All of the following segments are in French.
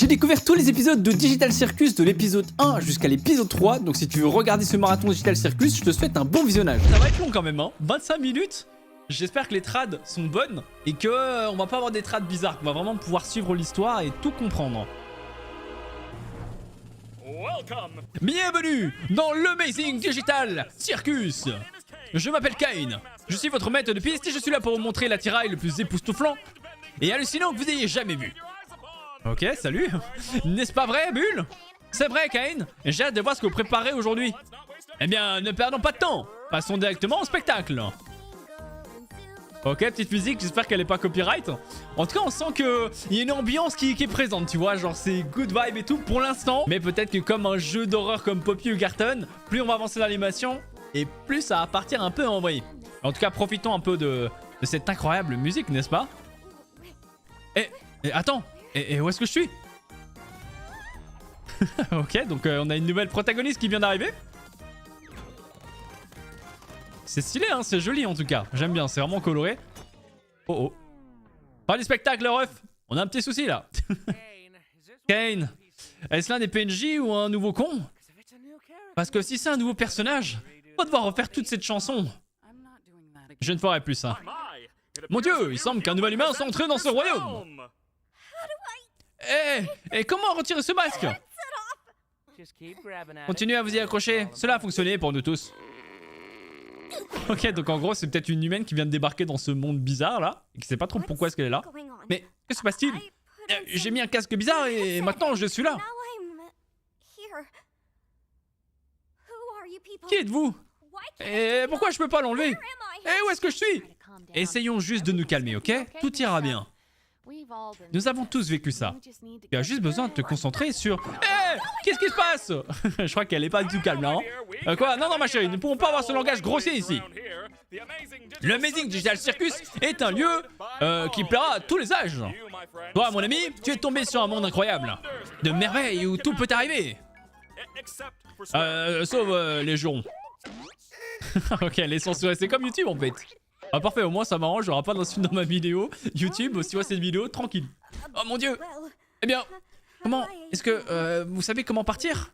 J'ai découvert tous les épisodes de Digital Circus de l'épisode 1 jusqu'à l'épisode 3, donc si tu veux regarder ce marathon Digital Circus, je te souhaite un bon visionnage. Ça va être long quand même, hein. 25 minutes. J'espère que les trades sont bonnes et que on va pas avoir des trades bizarres, qu'on va vraiment pouvoir suivre l'histoire et tout comprendre. Bienvenue dans l'Amazing Digital Circus. Je m'appelle Kane, je suis votre maître de piste et je suis là pour vous montrer l'attirail le plus époustouflant et hallucinant que vous ayez jamais vu. Ok, salut. N'est-ce pas vrai, Bull? C'est vrai, Kane. J'ai hâte de voir ce que vous préparez aujourd'hui. Eh bien, ne perdons pas de temps. Passons directement au spectacle. Ok, petite musique, j'espère qu'elle est pas copyright. En tout cas, on sent qu'il y a une ambiance qui est présente, tu vois. Genre, c'est good vibe et tout pour l'instant. Mais peut-être que comme un jeu d'horreur comme Poppy ou Garton, plus on va avancer dans l'animation et plus ça va partir un peu en vrille. En tout cas, profitons un peu de cette incroyable musique, n'est-ce pas? Et attends. Et où est-ce que je suis? Ok, donc on a une nouvelle protagoniste qui vient d'arriver. C'est stylé, hein, c'est joli en tout cas. J'aime bien, c'est vraiment coloré. Oh oh. Pas du spectacle, ref. On a un petit souci là. Kane, est-ce l'un des PNJ ou un nouveau con? Parce que si c'est un nouveau personnage, on va devoir refaire toute cette chanson. Je ne ferai plus ça. Mon dieu, il semble qu'un nouvel humain soit entré dans ce royaume. Et comment retirer ce masque? Continuez à vous y accrocher, cela a fonctionné pour nous tous. Ok, donc en gros c'est peut-être une humaine qui vient de débarquer dans ce monde bizarre là, et qui sait pas trop pourquoi est-ce qu'elle est là. Mais que se passe-t-il? J'ai mis un casque bizarre et maintenant je suis là. Qui êtes-vous? Et pourquoi je peux pas l'enlever? Et où est-ce que je suis? Essayons juste de nous calmer, ok? Tout ira bien. Nous avons tous vécu ça. Tu as juste besoin de te concentrer sur... Hé! Qu'est-ce qui se passe? Je crois qu'elle est pas du tout calme là. Hein? Quoi? Non, non, ma chérie, nous ne pouvons pas avoir ce langage grossier ici. Le Amazing Digital Circus est un lieu qui plaira à tous les âges. Toi, mon ami, tu es tombé sur un monde incroyable. De merveilles où tout peut arriver. Sauf les jurons. Ok, elle est censurée. C'est comme YouTube en fait. Ah parfait, au moins ça m'arrange, j'aurai pas d'insulte dans ma vidéo YouTube, si tu vois cette vidéo, tranquille. Oh mon dieu. Eh bien, comment, est-ce que vous savez comment partir?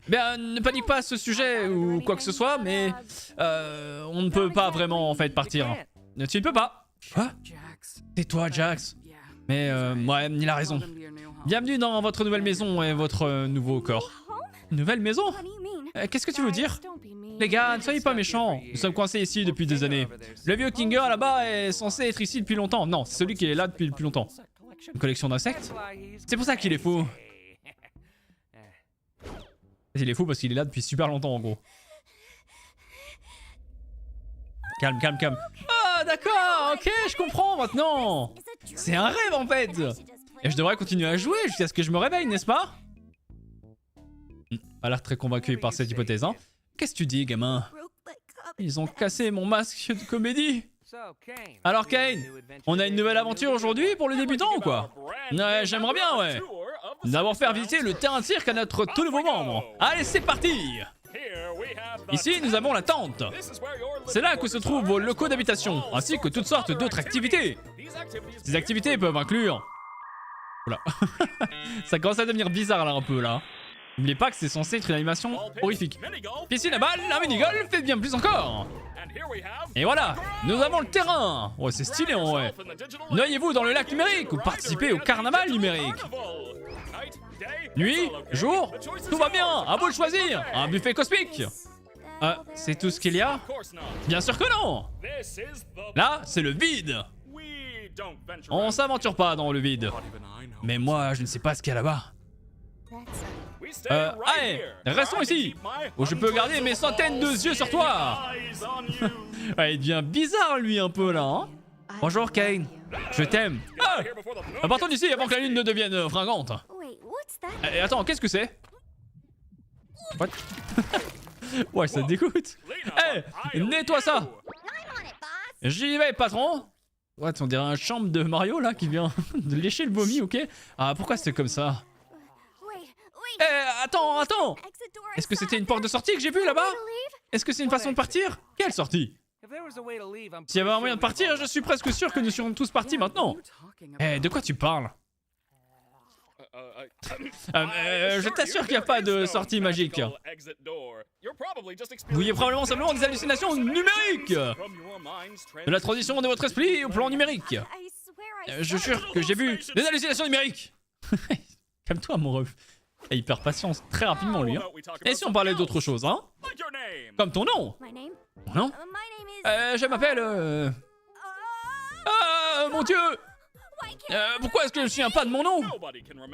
Bien, ne panique pas à ce sujet ou quoi que ce soit, mais on ne peut pas vraiment en fait partir. Tu ne peux pas. Quoi? C'est toi, Jax. Mais ouais, il a raison. Bienvenue dans votre nouvelle maison et votre nouveau corps. Nouvelle maison? Qu'est-ce que tu veux dire? Les gars, ne soyez pas méchants. Nous sommes coincés ici depuis des années. Le vieux Kinger là-bas est censé être ici depuis longtemps. Non, c'est celui qui est là depuis le plus longtemps. Une collection d'insectes? C'est pour ça qu'il est fou. Il est fou parce qu'il est là depuis super longtemps en gros. Calme, calme, calme. Ah d'accord, ok, je comprends maintenant. C'est un rêve en fait. Et je devrais continuer à jouer jusqu'à ce que je me réveille, n'est-ce pas? Pas l'air très convaincu par cette hypothèse, hein. Qu'est-ce que tu dis, gamin? Ils ont cassé mon masque de comédie. Alors Kane, on a une nouvelle aventure aujourd'hui pour le débutant ou quoi? Ouais, j'aimerais bien, ouais. Nous allons faire visiter le terrain de cirque à notre tout nouveau membre. Allez, c'est parti! Ici, nous avons la tente. C'est là que se trouvent vos locaux d'habitation, ainsi que toutes sortes d'autres activités. Ces activités peuvent inclure... Oula. Ça commence à devenir bizarre là un peu là. N'oubliez pas que c'est censé être une animation horrifique. Piscine à balles, un mini-golf et bien plus encore. Et voilà, nous avons le terrain. Ouais, c'est stylé en vrai. Noyez-vous dans le lac numérique ou participez au carnaval numérique. Nuit, jour, tout va bien, à vous de choisir. Un buffet cosmique. C'est tout ce qu'il y a? Bien sûr que non. Là, c'est le vide. On s'aventure pas dans le vide. Mais moi, je ne sais pas ce qu'il y a là-bas. Allez, restons ici, où je peux garder mes centaines de yeux sur toi. Ouais, il devient bizarre lui un peu là, hein. Bonjour Kane, je t'aime. Partons d'ici avant que la lune ne devienne fringante. Et attends, qu'est-ce que c'est? What? Ouais, ça dégoûte. Nettoie ça. J'y vais, patron. What, on dirait un chambre de Mario là qui vient de lécher le vomi, ok? Ah, pourquoi c'est comme ça? Attends. Est-ce que c'était une porte de sortie que j'ai vue là-bas? Est-ce que c'est une façon de partir? Quelle sortie? S'il y avait un moyen de partir, je suis presque sûr que nous serions tous partis maintenant. De quoi tu parles? Je t'assure qu'il n'y a pas de sortie magique. Vous voyez probablement simplement des hallucinations numériques. De la transition de votre esprit au plan numérique. Je jure que j'ai vu des hallucinations numériques. Calme-toi, mon ref. Il perd patience très rapidement, lui. Hein. Et si on parlait d'autre chose, hein? Comme ton nom. Mon nom? Je m'appelle... Ah, mon Dieu! Pourquoi est-ce que je ne me souviens pas de mon nom?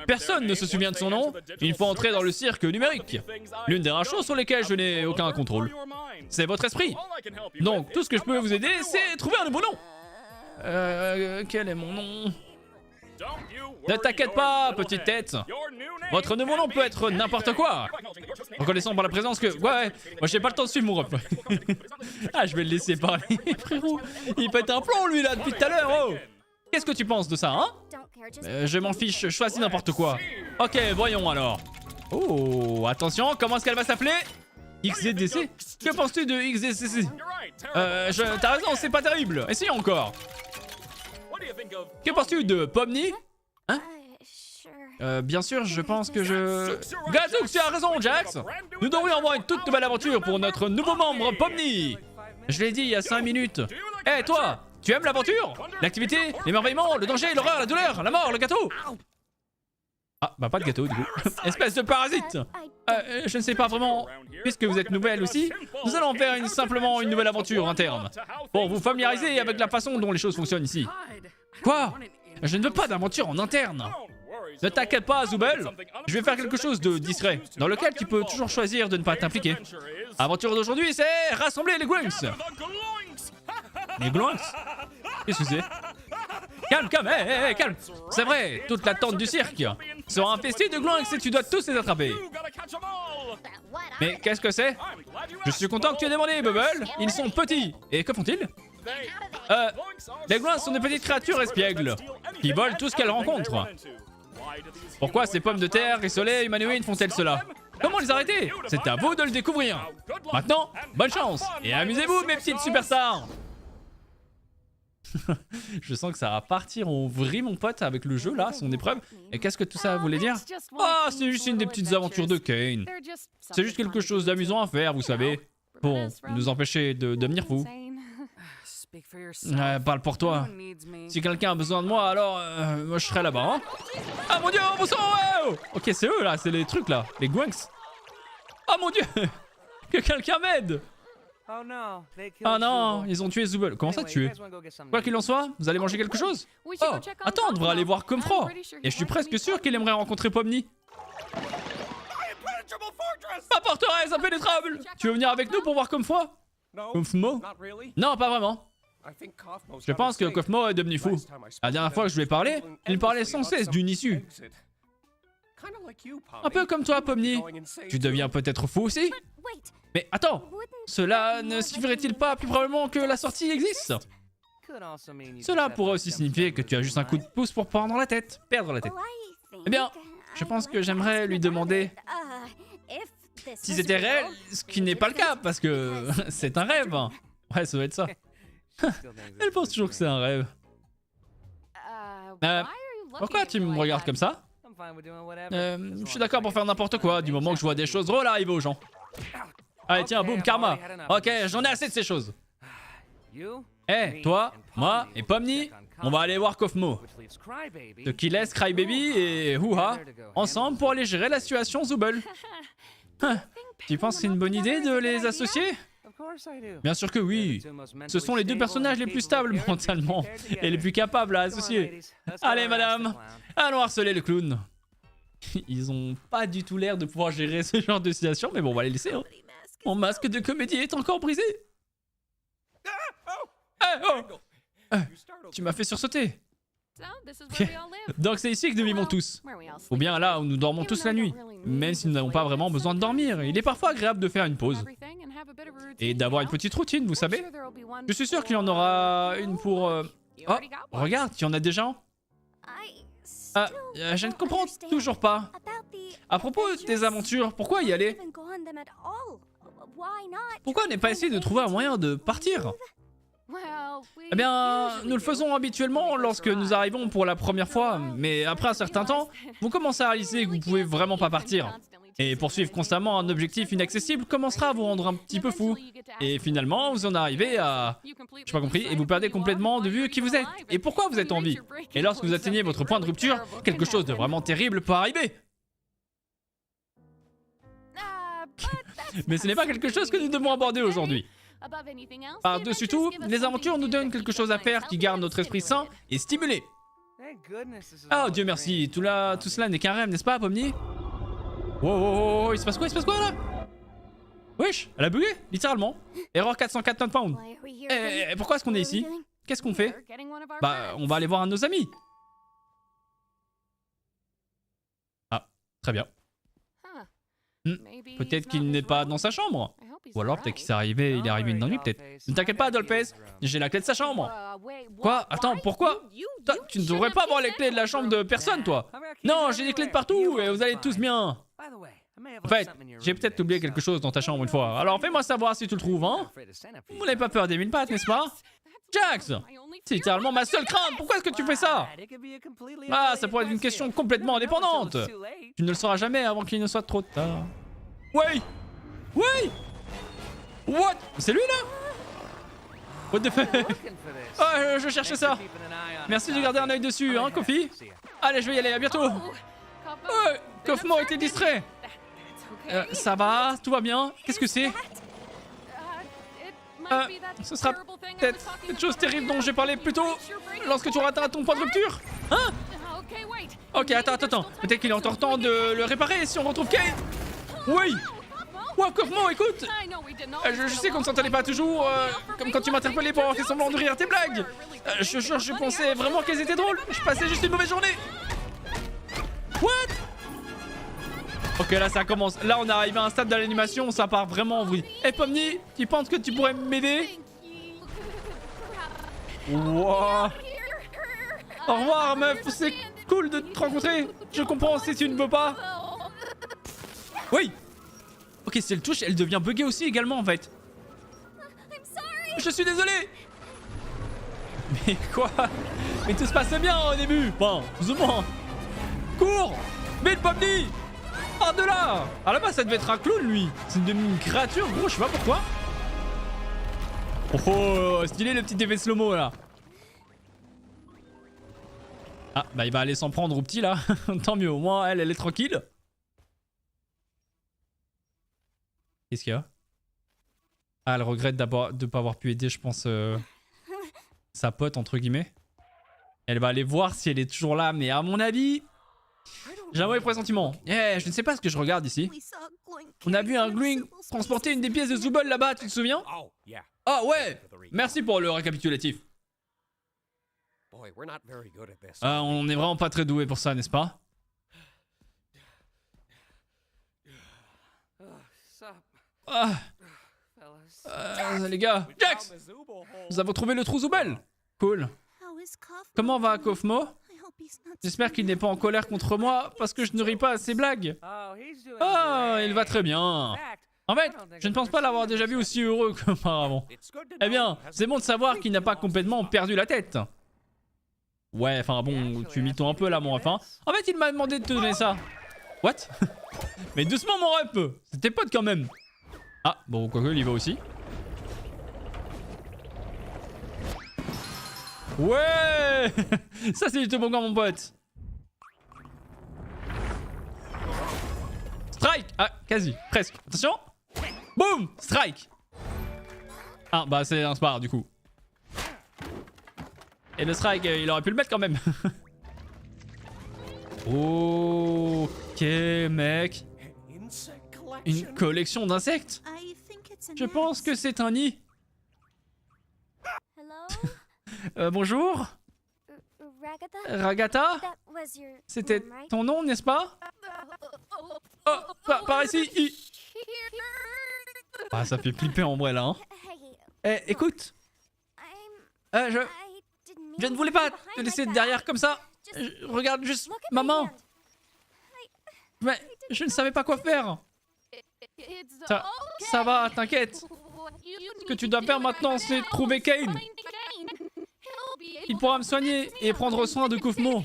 Personne ne se souvient de son nom une fois entré dans le cirque numérique. L'une des rares choses sur lesquelles je n'ai aucun contrôle. C'est votre esprit. Donc, tout ce que je peux vous aider, c'est trouver un nouveau nom. Quel est mon nom? Ne t'inquiète pas, petite tête. Votre nouveau nom peut être n'importe quoi. Reconnaissant par la présence que... Ouais, moi j'ai pas le temps de suivre mon ref. Ah, je vais le laisser parler, frérot. Il pète un plomb, lui, là, depuis tout à l'heure, oh. Qu'est-ce que tu penses de ça, hein? Je m'en fiche, choisis n'importe quoi. Ok, voyons alors. Oh, attention, comment est-ce qu'elle va s'appeler? XDDC? Que penses-tu de XDDC? T'as raison, c'est pas terrible. Essayons encore. Que penses-tu de Pomni? Hein? Bien sûr, je pense que je... Gazook, tu as raison, Jax. Nous devrions avoir une toute nouvelle aventure pour notre nouveau membre, Pomni. Je l'ai dit il y a 5 minutes. Hé, toi, tu aimes l'aventure? L'activité, l'émerveillement, le danger, l'horreur, la douleur, la mort, le gâteau? Ah, bah pas de gâteau, du coup. Espèce de parasite. Je ne sais pas vraiment. Puisque vous êtes nouvelle aussi, nous allons faire simplement une nouvelle aventure interne. Pour vous familiariser avec la façon dont les choses fonctionnent ici. Quoi? Je ne veux pas d'aventure en interne. Ne t'inquiète pas, Zooble. Je vais faire quelque chose de discret, dans lequel tu peux toujours choisir de ne pas t'impliquer. L'aventure d'aujourd'hui, c'est rassembler les Gloinks. Les Gloinks? Qu'est-ce que c'est? Calme, calme. C'est vrai, toute la tente du cirque sera infestée de Gloinks et tu dois tous les attraper. Mais qu'est-ce que c'est? Je suis content que tu aies demandé, Bubble. Ils sont petits. Et que font-ils? Les Gloinks sont des petites créatures espiègles qui volent tout ce qu'elles rencontrent. Pourquoi ces pommes de terre, rissolées, humanoïdes font-elles cela? Comment les arrêter? C'est à vous de le découvrir. Maintenant, bonne chance et amusez-vous, mes petites superstars. Je sens que ça va partir en vrille, mon pote, avec le jeu là, son épreuve. Et qu'est-ce que tout ça voulait dire? Ah, c'est juste une des petites aventures de Kane. C'est juste quelque chose d'amusant à faire, vous savez, pour nous empêcher de devenir fous. Parle pour toi. Si quelqu'un a besoin de moi, alors moi je serai là-bas. Hein. Ah mon dieu, bon sang, ouais. Ok, c'est eux là, c'est les trucs là, les Gwanks. Ah mon dieu, que quelqu'un m'aide. Oh non, ils ont tué Zooble. Comment ça tuer? Quoi qu'il en soit, vous allez manger quelque chose? Oh, attends, on devrait aller voir Comfort. Et je suis presque sûr qu'il aimerait rencontrer Pomni. Ma forteresse impénétrable. Tu veux venir avec nous pour voir Comfort? Kofmo? Non, pas vraiment. Je pense que Kofmo est devenu fou. La dernière fois que je lui ai parlé, il parlait sans cesse d'une issue. Un peu comme toi, Pomni. Tu deviens peut-être fou aussi? Mais attends, cela ne signifierait-il pas plus probablement que la sortie existe? Cela pourrait aussi signifier que tu as juste un coup de pouce pour perdre la tête. Eh bien, je pense que j'aimerais lui demander si c'était réel, ce qui n'est pas le cas, parce que c'est un rêve. Ouais, ça doit être ça. Elle pense toujours que c'est un rêve. Pourquoi tu me regardes comme ça? Je suis d'accord pour faire n'importe quoi, du moment que je vois des choses drôles arriver aux gens. Allez, tiens, boum, karma. Ok, j'en ai assez de ces choses. Eh, toi, moi et Pomni, on va aller voir Kofmo. Ce qui laisse Crybaby et Hoo-Ha ensemble pour aller gérer la situation Zooble. Tu penses que c'est une bonne idée de les associer? Bien sûr que oui. Ce sont les deux personnages les plus stables mentalement et les plus capables à associer. Allez, madame, allons harceler le clown. Ils ont pas du tout l'air de pouvoir gérer ce genre de situation, mais bon, on va les laisser. Hein. Mon masque de comédie est encore brisé. Tu m'as fait sursauter. Okay. Donc c'est ici que nous vivons tous. Ou bien là où nous dormons tous la nuit. Même si nous n'avons pas vraiment besoin de dormir. Il est parfois agréable de faire une pause. Et d'avoir une petite routine, vous savez. Je suis sûr qu'il y en aura une pour... Oh, regarde, il y en a déjà un. Je ne comprends toujours pas. À propos des aventures, pourquoi y aller? Pourquoi ne pas essayer de trouver un moyen de partir? Eh bien, nous le faisons habituellement lorsque nous arrivons pour la première fois, mais après un certain temps, vous commencez à réaliser que vous pouvez vraiment pas partir. Et poursuivre constamment un objectif inaccessible commencera à vous rendre un petit peu fou. Et finalement, vous en arrivez à... J'ai pas compris, et vous perdez complètement de vue qui vous êtes, et pourquoi vous êtes en vie. Et lorsque vous atteignez votre point de rupture, quelque chose de vraiment terrible peut arriver. Mais ce n'est pas quelque chose que nous devons aborder aujourd'hui. Par-dessus tout, les aventures nous donnent quelque chose à faire qui garde notre esprit sain et stimulé. Oh Dieu merci, tout cela n'est qu'un rêve, n'est-ce pas, Pomni? Wow, il se passe quoi là? Wesh, elle a bugué, littéralement. Erreur 404 not found. Et pourquoi est-ce qu'on est ici? Qu'est-ce qu'on fait? Bah, on va aller voir un de nos amis. Ah, très bien. Peut-être qu'il n'est pas dans sa chambre. Ou alors peut-être qu'il s'est arrivé, il est arrivé une nuit peut-être. Ne t'inquiète pas Adolpes, j'ai la clé de sa chambre. Quoi? Attends, pourquoi? Toi, tu ne devrais pas avoir les clés de la chambre de personne toi. Non, j'ai des clés de partout et vous allez tous bien. En fait, j'ai peut-être oublié quelque chose dans ta chambre une fois. Alors fais-moi savoir si tu le trouves, hein. Vous n'avez pas peur des mille pattes, n'est-ce pas? Jax! C'est littéralement ma seule crainte, pourquoi est-ce que tu fais ça? Ah, ça pourrait être une question complètement indépendante. Tu ne le sauras jamais avant qu'il ne soit trop tard. Ouais! What? C'est lui là? What the fuck? Oh, je cherchais ça. Merci de garder un œil dessus, hein, Kofi? Allez, je vais y aller, à bientôt. Kofmo était distrait. Ça va? Tout va bien? Qu'est-ce que c'est? Ce sera peut-être cette chose terrible dont j'ai parlé plus tôt lorsque tu auras atteint ton point de rupture. Hein? Ok, attends. Peut-être qu'il est encore temps de le réparer si on retrouve Kane. Oui. Wow, Kofmo, écoute. Je sais qu'on ne s'entendait pas toujours, comme quand tu m'interpellais pour avoir fait semblant de rire à tes blagues. Je pensais vraiment qu'elles étaient drôles. Je passais juste une mauvaise journée. What? Ok, là ça commence. Là on est arrivé à un stade de l'animation où ça part vraiment en vrille. Hey Pomni, tu penses que tu pourrais m'aider? Wow. Au revoir meuf, c'est cool de te rencontrer. Je comprends si tu ne veux pas. Oui. Ok, si elle touche, elle devient buggée aussi également en fait. Je suis désolé. Mais quoi? Mais tout se passe bien au début. Bon, plus ou moins. Cours. Vite Pomni. Ah de là! Ah là-bas ça devait être un clown lui! C'est une créature gros, je sais pas pourquoi! Oh stylé le petit effet slow-mo là! Ah bah il va aller s'en prendre au petit là, tant mieux, au moins elle est tranquille! Qu'est-ce qu'il y a? Ah elle regrette de pas avoir pu aider je pense sa pote entre guillemets. Elle va aller voir si elle est toujours là mais à mon avis... J'ai un mauvais pressentiment. Je ne sais pas ce que je regarde ici. On a vu un Gloing transporter une des pièces de Zooble là-bas, tu te souviens? Ah ouais. Merci pour le récapitulatif. On n'est vraiment pas très doué pour ça, n'est-ce pas? Les gars, Jax! Nous avons trouvé le trou Zooble. Cool. Comment va Kofmo? J'espère qu'il n'est pas en colère contre moi parce que je ne ris pas à ses blagues. Oh, il va très bien. En fait, je ne pense pas l'avoir déjà vu aussi heureux qu'auparavant. Eh bien, c'est bon de savoir qu'il n'a pas complètement perdu la tête. Ouais, enfin bon, tu mytho un peu là, mon ref. En fait, il m'a demandé de te donner ça. What? Mais doucement, mon ref. C'est tes potes quand même. Ah, bon, quoique, il y va aussi. Ouais. Ça c'est du toboggan mon pote. Strike. Ah quasi, presque. Attention. Boum. Strike. Ah bah c'est un spar du coup. Et le strike il aurait pu le mettre quand même. Ok mec. Une collection d'insectes. Je pense que c'est un nid. Bonjour. Ragata? C'était ton nom, n'est-ce pas? Oh, par ici. Ah, ça fait flipper en vrai là. Hein. Écoute. Je ne voulais pas te laisser derrière comme ça. Regarde juste maman. Mais je ne savais pas quoi faire. Ça va, t'inquiète. Ce que tu dois faire maintenant, c'est trouver Cain. Il pourra me soigner et prendre soin de Koufmo.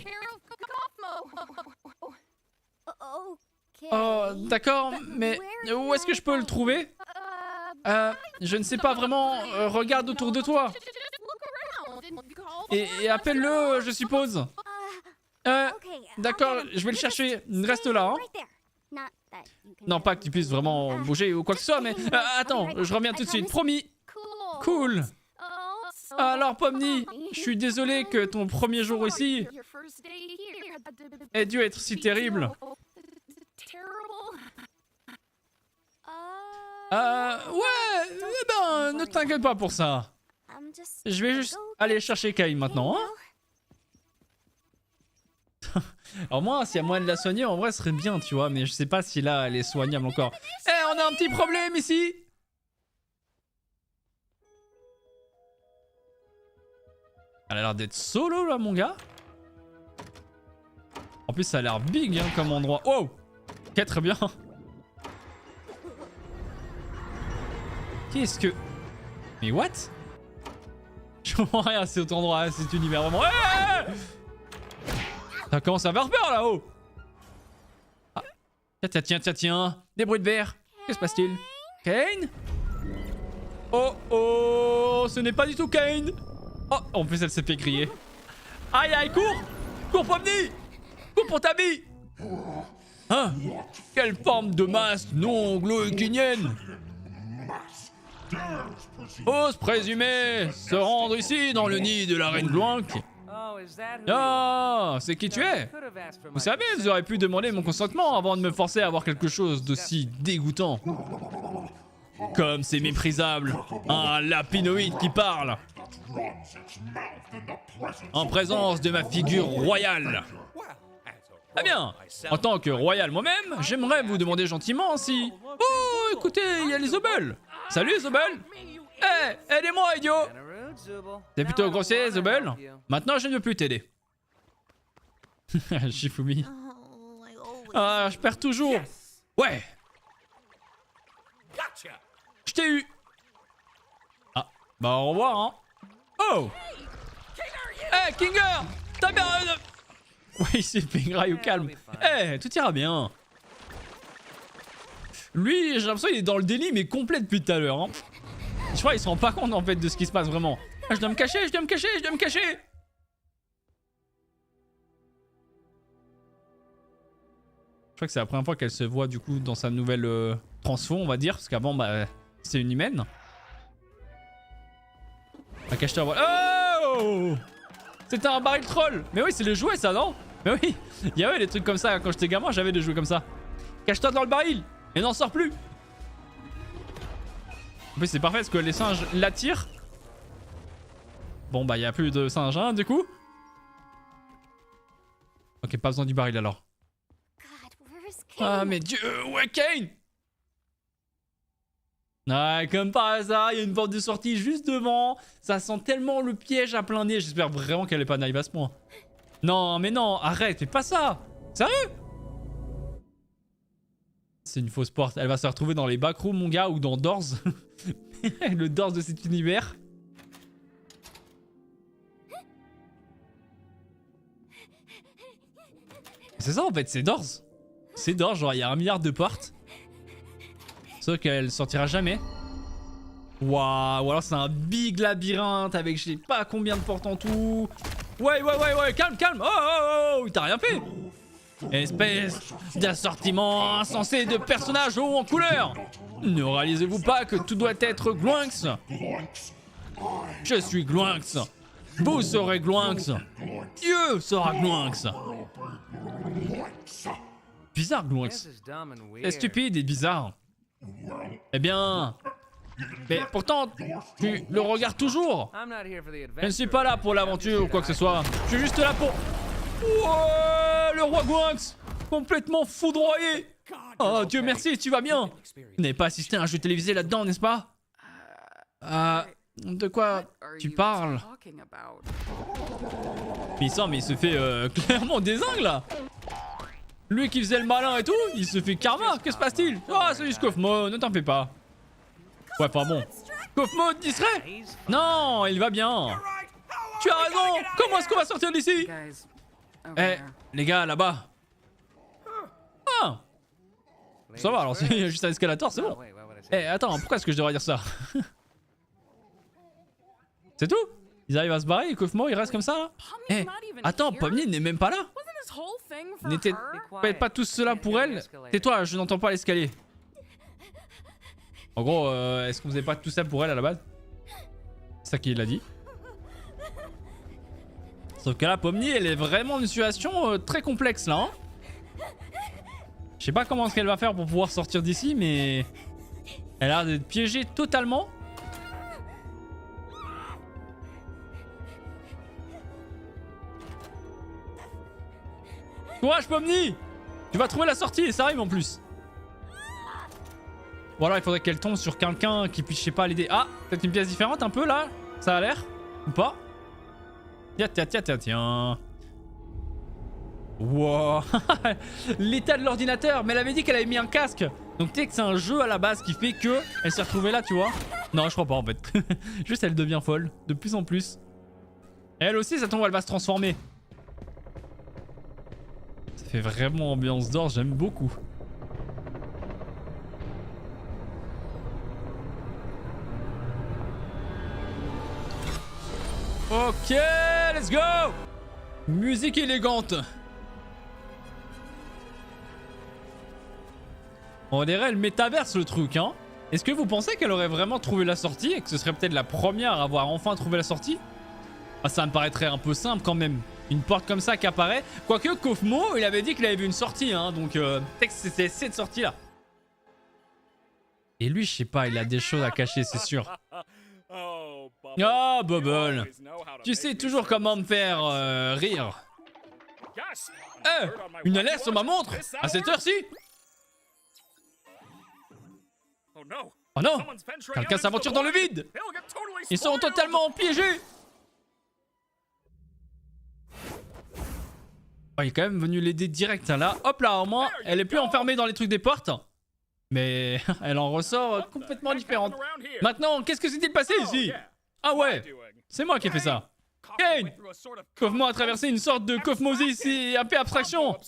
Oh, d'accord, mais où est-ce que je peux le trouver? Je ne sais pas vraiment. Regarde autour de toi. Et appelle-le, je suppose. D'accord, je vais le chercher. Reste là, hein. Non, pas que tu puisses vraiment bouger ou quoi que ce soit, mais... attends, je reviens tout de suite, promis. Cool. Alors, Pomni, je suis désolé que ton premier jour ici ait dû être si terrible. Ouais, eh ben, ne t'inquiète pas pour ça. Je vais juste aller chercher Cain maintenant, hein. Alors moi, s'il y a moyen de la soigner, en vrai, ce serait bien, tu vois. Mais je sais pas si là, elle est soignable encore. Eh, on a un petit problème ici. Elle a l'air d'être solo, là, mon gars. En plus, ça a l'air big, hein, comme endroit. Wow. Ok, très bien. Qu'est-ce que... Mais what? Je comprends rien à cet endroit, cet univers, vraiment. Ouais. Ça commence à faire peur là-haut. Ah. Tiens. Des bruits de verre. Que se passe-t-il? Cain? Oh, ce n'est pas du tout Cain. Oh, en plus elle s'est fait crier. Aïe, cours. Cours, Pomni. Cours pour ta vie. Hein? Quelle forme de masse non gloïkinienne. Ose présumer se rendre ici dans le nid de la reine Gloink. Ah, c'est qui tu es? Vous savez, vous auriez pu demander mon consentement avant de me forcer à avoir quelque chose d'aussi dégoûtant. Comme c'est méprisable, un lapinoïde qui parle. En présence de ma figure royale. Eh bien, en tant que royal moi-même, j'aimerais vous demander gentiment si... Oh, écoutez, il y a les Zobel. Salut, Zobel. Eh, aidez-moi, idiot. T'es plutôt grossier, Zobel. Maintenant, je ne veux plus t'aider. Shifumi. Ah, je perds toujours. Ouais. Je t'ai eu. Ah, bah au revoir, hein. Oh. Eh, Kinger. T'as bien... Oui, c'est Pengraille au calme. Eh, tout ira bien. Lui, j'ai l'impression qu'il est dans le délit, mais complet depuis tout à l'heure. Hein. Je crois qu'il se rend pas compte en fait de ce qui se passe vraiment. Ah, je dois me cacher. Je crois que c'est la première fois qu'elle se voit du coup dans sa nouvelle transfo, on va dire. Parce qu'avant, bah, c'est une humaine. Ah, cache-toi, voilà. Oh! C'était un baril troll. Mais oui, c'est le jouet ça, non? Mais oui, il y avait des trucs comme ça. Quand j'étais gamin, j'avais des jouets comme ça. Cache-toi dans le baril et n'en sors plus. En plus, c'est parfait parce que les singes l'attirent. Bon, bah, il n'y a plus de singes, hein, du coup. Ok, pas besoin du baril alors. Ah, mais Dieu, ouais, Cain! Ah, comme par hasard, il y a une porte de sortie juste devant. Ça sent tellement le piège à plein nez. J'espère vraiment qu'elle est pas naïve à ce point. Non, mais non, arrête, fais pas ça. Sérieux? C'est une fausse porte. Elle va se retrouver dans les backrooms, mon gars, ou dans Doors. Le Doors de cet univers. C'est ça en fait, c'est Doors. C'est Doors, genre il y a 1 milliard de portes. Sauf qu'elle sortira jamais. Waouh, ou alors c'est un big labyrinthe avec je sais pas combien de portes en tout. Ouais, calme. Oh, t'as rien fait. Espèce d'assortiment insensé de personnages hauts en couleur. Ne réalisez-vous pas que tout doit être Gloinx? Je suis Gloinx. Vous serez Gloinx. Dieu sera Gloinx. Bizarre, Gloinx. C'est stupide et bizarre. Eh bien... Mais pourtant, tu le regardes toujours. Je ne suis pas là pour l'aventure ou quoi que ce soit. Je suis juste là pour... Ouais, le roi Gloinx, complètement foudroyé. Oh, Dieu merci, tu vas bien. Vous n'avez pas assisté à un jeu télévisé là-dedans, n'est-ce pas? De quoi tu parles? Mais il se fait clairement dézingue là. Lui qui faisait le malin et tout, il se fait karma. Que se passe-t-il? Ah, c'est juste Koufmo, ne t'en fais pas. Ouais, enfin bon. Kofmo, distrait? Non, il va bien. Tu as raison. Comment est-ce qu'on va sortir d'ici? Eh, les gars, là-bas. Ah, ça va, alors c'est juste un escalator, c'est bon. Eh, attends, pourquoi est-ce que je devrais dire ça? C'est tout? Ils arrivent à se barrer et Kofmo, il reste comme ça là? Eh, attends, Pomni n'est même pas là? N'était pas tout cela pour elle? Tais-toi, je n'entends pas l'escalier. En gros, est-ce que vous avez pas tout ça pour elle à la base? C'est ça qu'il a dit. Sauf que là, Pomni, elle est vraiment dans une situation très complexe là. Hein, je sais pas comment est-ce qu'elle va faire pour pouvoir sortir d'ici, mais elle a l'air d'être piégée totalement. Courage, Pomni! Tu vas trouver la sortie et ça arrive en plus. Ou alors il faudrait qu'elle tombe sur quelqu'un qui puisse, je sais pas, l'aider. Ah, peut-être une pièce différente un peu là? Ça a l'air? Ou pas? Tiens. Wow. L'état de l'ordinateur. Mais elle avait dit qu'elle avait mis un casque. Donc tu sais que c'est un jeu à la base qui fait que elle s'est retrouvée là, tu vois. Non, je crois pas en fait. Juste elle devient folle. De plus en plus. Et elle aussi, ça tombe, elle va se transformer. Ça fait vraiment ambiance d'or, j'aime beaucoup. Ok, let's go! Musique élégante. On dirait le métaverse le truc, hein? Est-ce que vous pensez qu'elle aurait vraiment trouvé la sortie et que ce serait peut-être la première à avoir enfin trouvé la sortie? Ah, ça me paraîtrait un peu simple quand même. Une porte comme ça qui apparaît. Quoique Kofmo, il avait dit qu'il avait vu une sortie, hein, donc peut-être que c'était cette sortie-là. Et lui, je sais pas, il a des choses à cacher, c'est sûr. Oh, Bubble. Tu sais toujours comment me faire rire. Eh, une alerte sur ma montre à cette heure-ci? Oh non, quelqu'un s'aventure dans le vide. Ils sont totalement piégés. Oh, il est quand même venu l'aider direct, hein, là. Hop là, au moins, elle est plus enfermée dans les trucs des portes. Mais elle en ressort complètement différente. Maintenant, qu'est-ce que s'est-il passé ici? Ah ouais, c'est moi qui ai fait ça. Kane! Kofmo a traversé une sorte de Kofmosis et un peu abstraction.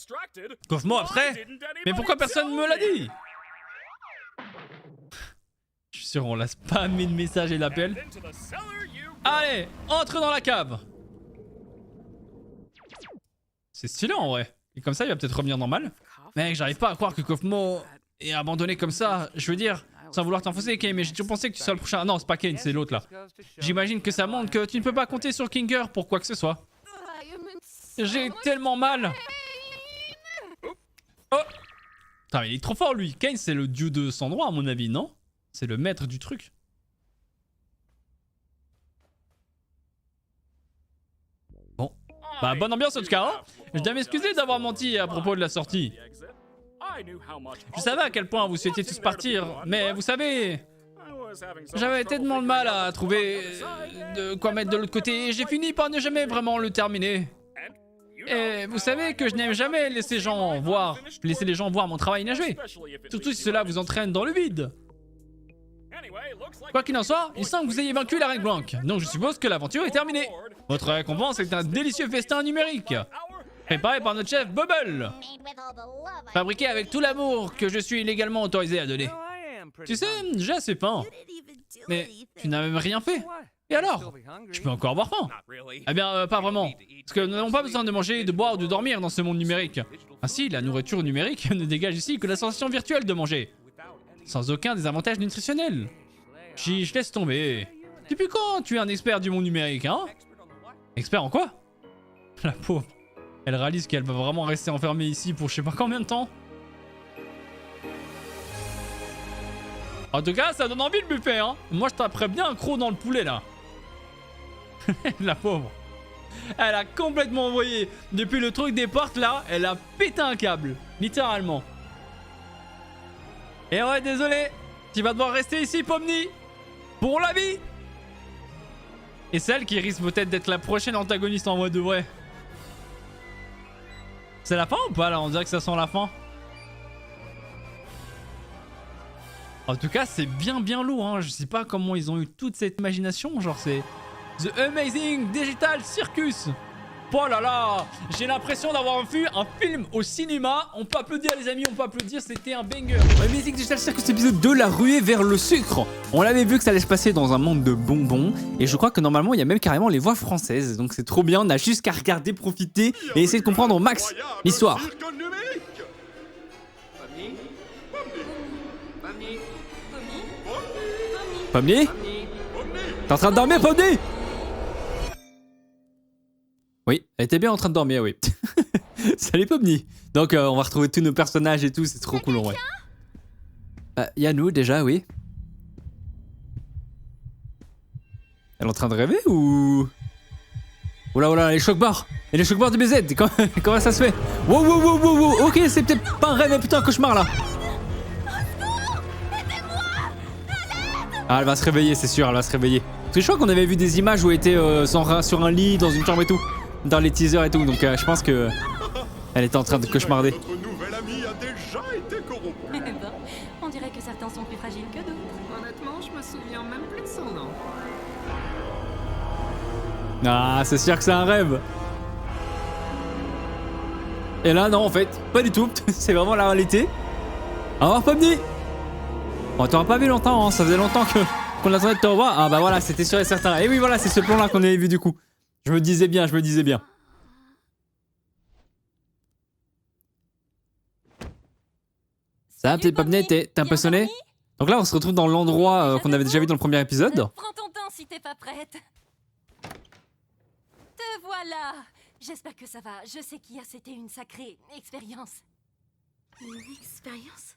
Kofmo abstrait? Mais pourquoi personne ne me l'a dit? Je suis sûr on l'a spammé de messages et d'appels. Allez, entre dans la cave. C'est stylé en vrai. Et comme ça il va peut-être revenir normal. Mec, j'arrive pas à croire que Kofmo ait abandonné comme ça. Je veux dire, sans vouloir t'enfoncer Kane, mais j'ai toujours pensé que tu serais le prochain. Non, c'est pas Kane, c'est l'autre là. J'imagine que ça montre que tu ne peux pas compter sur Kinger pour quoi que ce soit. J'ai tellement mal. Oh. Putain, il est trop fort lui. Kane c'est le dieu de sang droit à mon avis, non? C'est le maître du truc. Bon. Bah bonne ambiance en tout cas, hein. Je dois m'excuser d'avoir menti à propos de la sortie. Je savais à quel point vous souhaitiez tous partir, mais vous savez... J'avais tellement de mal à trouver de quoi mettre de l'autre côté et j'ai fini par ne jamais vraiment le terminer. Et vous savez que je n'aime jamais laisser les gens voir mon travail inachevé. Surtout si cela vous entraîne dans le vide. Quoi qu'il en soit, il semble que vous ayez vaincu la Reine Blanc, donc je suppose que l'aventure est terminée. Votre récompense est un délicieux festin numérique, préparé par notre chef Bubble, fabriqué avec tout l'amour que je suis légalement autorisé à donner. Tu sais, j'ai assez faim. Mais tu n'as même rien fait. Et alors? Je peux encore avoir faim. Eh bien, pas vraiment. Parce que nous n'avons pas besoin de manger, de boire ou de dormir dans ce monde numérique. Ainsi, la nourriture numérique ne dégage ici que la sensation virtuelle de manger. Sans aucun désavantage nutritionnel. Je laisse tomber. Depuis quand tu es un expert du monde numérique, hein? Expert en quoi? La pauvre. Elle réalise qu'elle va vraiment rester enfermée ici pour je sais pas combien de temps. En tout cas, ça donne envie le buffet, hein. Moi, je taperais bien un croc dans le poulet, là. La pauvre. Elle a complètement envoyé. Depuis le truc des portes, là, elle a pété un câble. Littéralement. Et ouais, désolé. Tu vas devoir rester ici, Pomni. Pour la vie. Et celle qui risque peut-être d'être la prochaine antagoniste en vrai de vrai. C'est la fin ou pas, là? On dirait que ça sent la fin. En tout cas, c'est bien lourd, hein. Je sais pas comment ils ont eu toute cette imagination. Genre, c'est The Amazing Digital Circus. Oh là là, j'ai l'impression d'avoir vu un film au cinéma. On peut applaudir les amis, on peut applaudir, c'était un banger. Amazing Digital Circus épisode 2, la ruée vers le sucre. On l'avait vu que ça allait se passer dans un monde de bonbons. Et je crois que normalement il y a même carrément les voix françaises. Donc c'est trop bien, on a juste qu'à regarder, profiter et essayer de comprendre au max l'histoire. Pomnier? T'es en train de dormir, Pomnier? Oui, elle était bien en train de dormir, oui. Salut Pomni. Donc on va retrouver tous nos personnages et tout, c'est trop cool en vrai. Y a nous déjà, oui. Elle est en train de rêver ou... Oula, les chocs-barres. Et les chocs-barres de BZ, comment ça se fait? Wow. Ok, c'est peut-être pas un rêve, mais putain un cauchemar là. Ah, elle va se réveiller, c'est sûr, elle va se réveiller. Parce que je crois qu'on avait vu des images où elle était sur un lit, dans une chambre et tout. Dans les teasers et tout, donc je pense que elle était en train de cauchemarder. Notre nouvel ami a déjà été corrompu. Eh ben, on dirait que certains sont plus fragiles que d'autres. Honnêtement, je me souviens même plus de son nom. Ah, c'est sûr que c'est un rêve. Et là, non, en fait, pas du tout. C'est vraiment la réalité. Au revoir, Pomni. On t'aura pas vu longtemps, hein. Ça faisait longtemps qu'on attendait de te revoir. Ah bah voilà, c'était sûr et certain. Et oui, voilà, c'est ce plan-là qu'on avait vu du coup. Je me disais bien. Ça va, peut-être Pomni, t'es un peu sonné? Donc là, on se retrouve dans l'endroit qu'on avait déjà vu dans le premier épisode. Prends ton temps si t'es pas prête. Te voilà. J'espère que ça va. Je sais qu'hier c'était une sacrée expérience. Une expérience?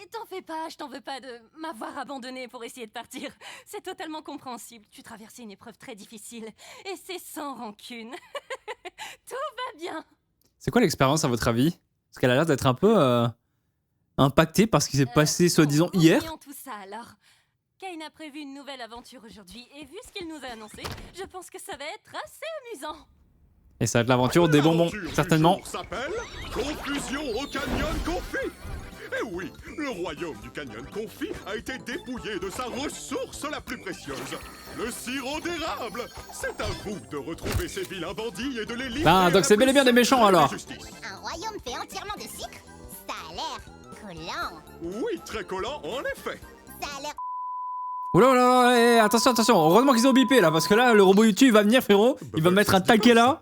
Et t'en fais pas, je t'en veux pas de m'avoir abandonné pour essayer de partir. C'est totalement compréhensible. Tu traversais une épreuve très difficile. Et c'est sans rancune. Tout va bien. C'est quoi l'expérience à votre avis? Parce qu'elle a l'air d'être un peu impactée par ce qui s'est passé soi-disant hier. Oublions tout ça alors. Kane a prévu une nouvelle aventure aujourd'hui. Et vu ce qu'il nous a annoncé, je pense que ça va être assez amusant. Et ça va être l'aventure des bonbons, certainement. L'aventure du jour s'appelle Confusion au Canyon Confit. Eh oui, le royaume du Canyon Confit a été dépouillé de sa ressource la plus précieuse, le sirop d'érable. C'est à vous de retrouver ces vilains bandits et de les livrer. Ah, donc c'est bel et bien des méchants alors. Un royaume fait entièrement de sucre? Ça a l'air collant. Oui, très collant en effet. Ça a l'air... Oula, attention. Heureusement qu'ils ont bipé là, parce que là, le robot YouTube va venir, frérot. Il va me mettre un taquet là.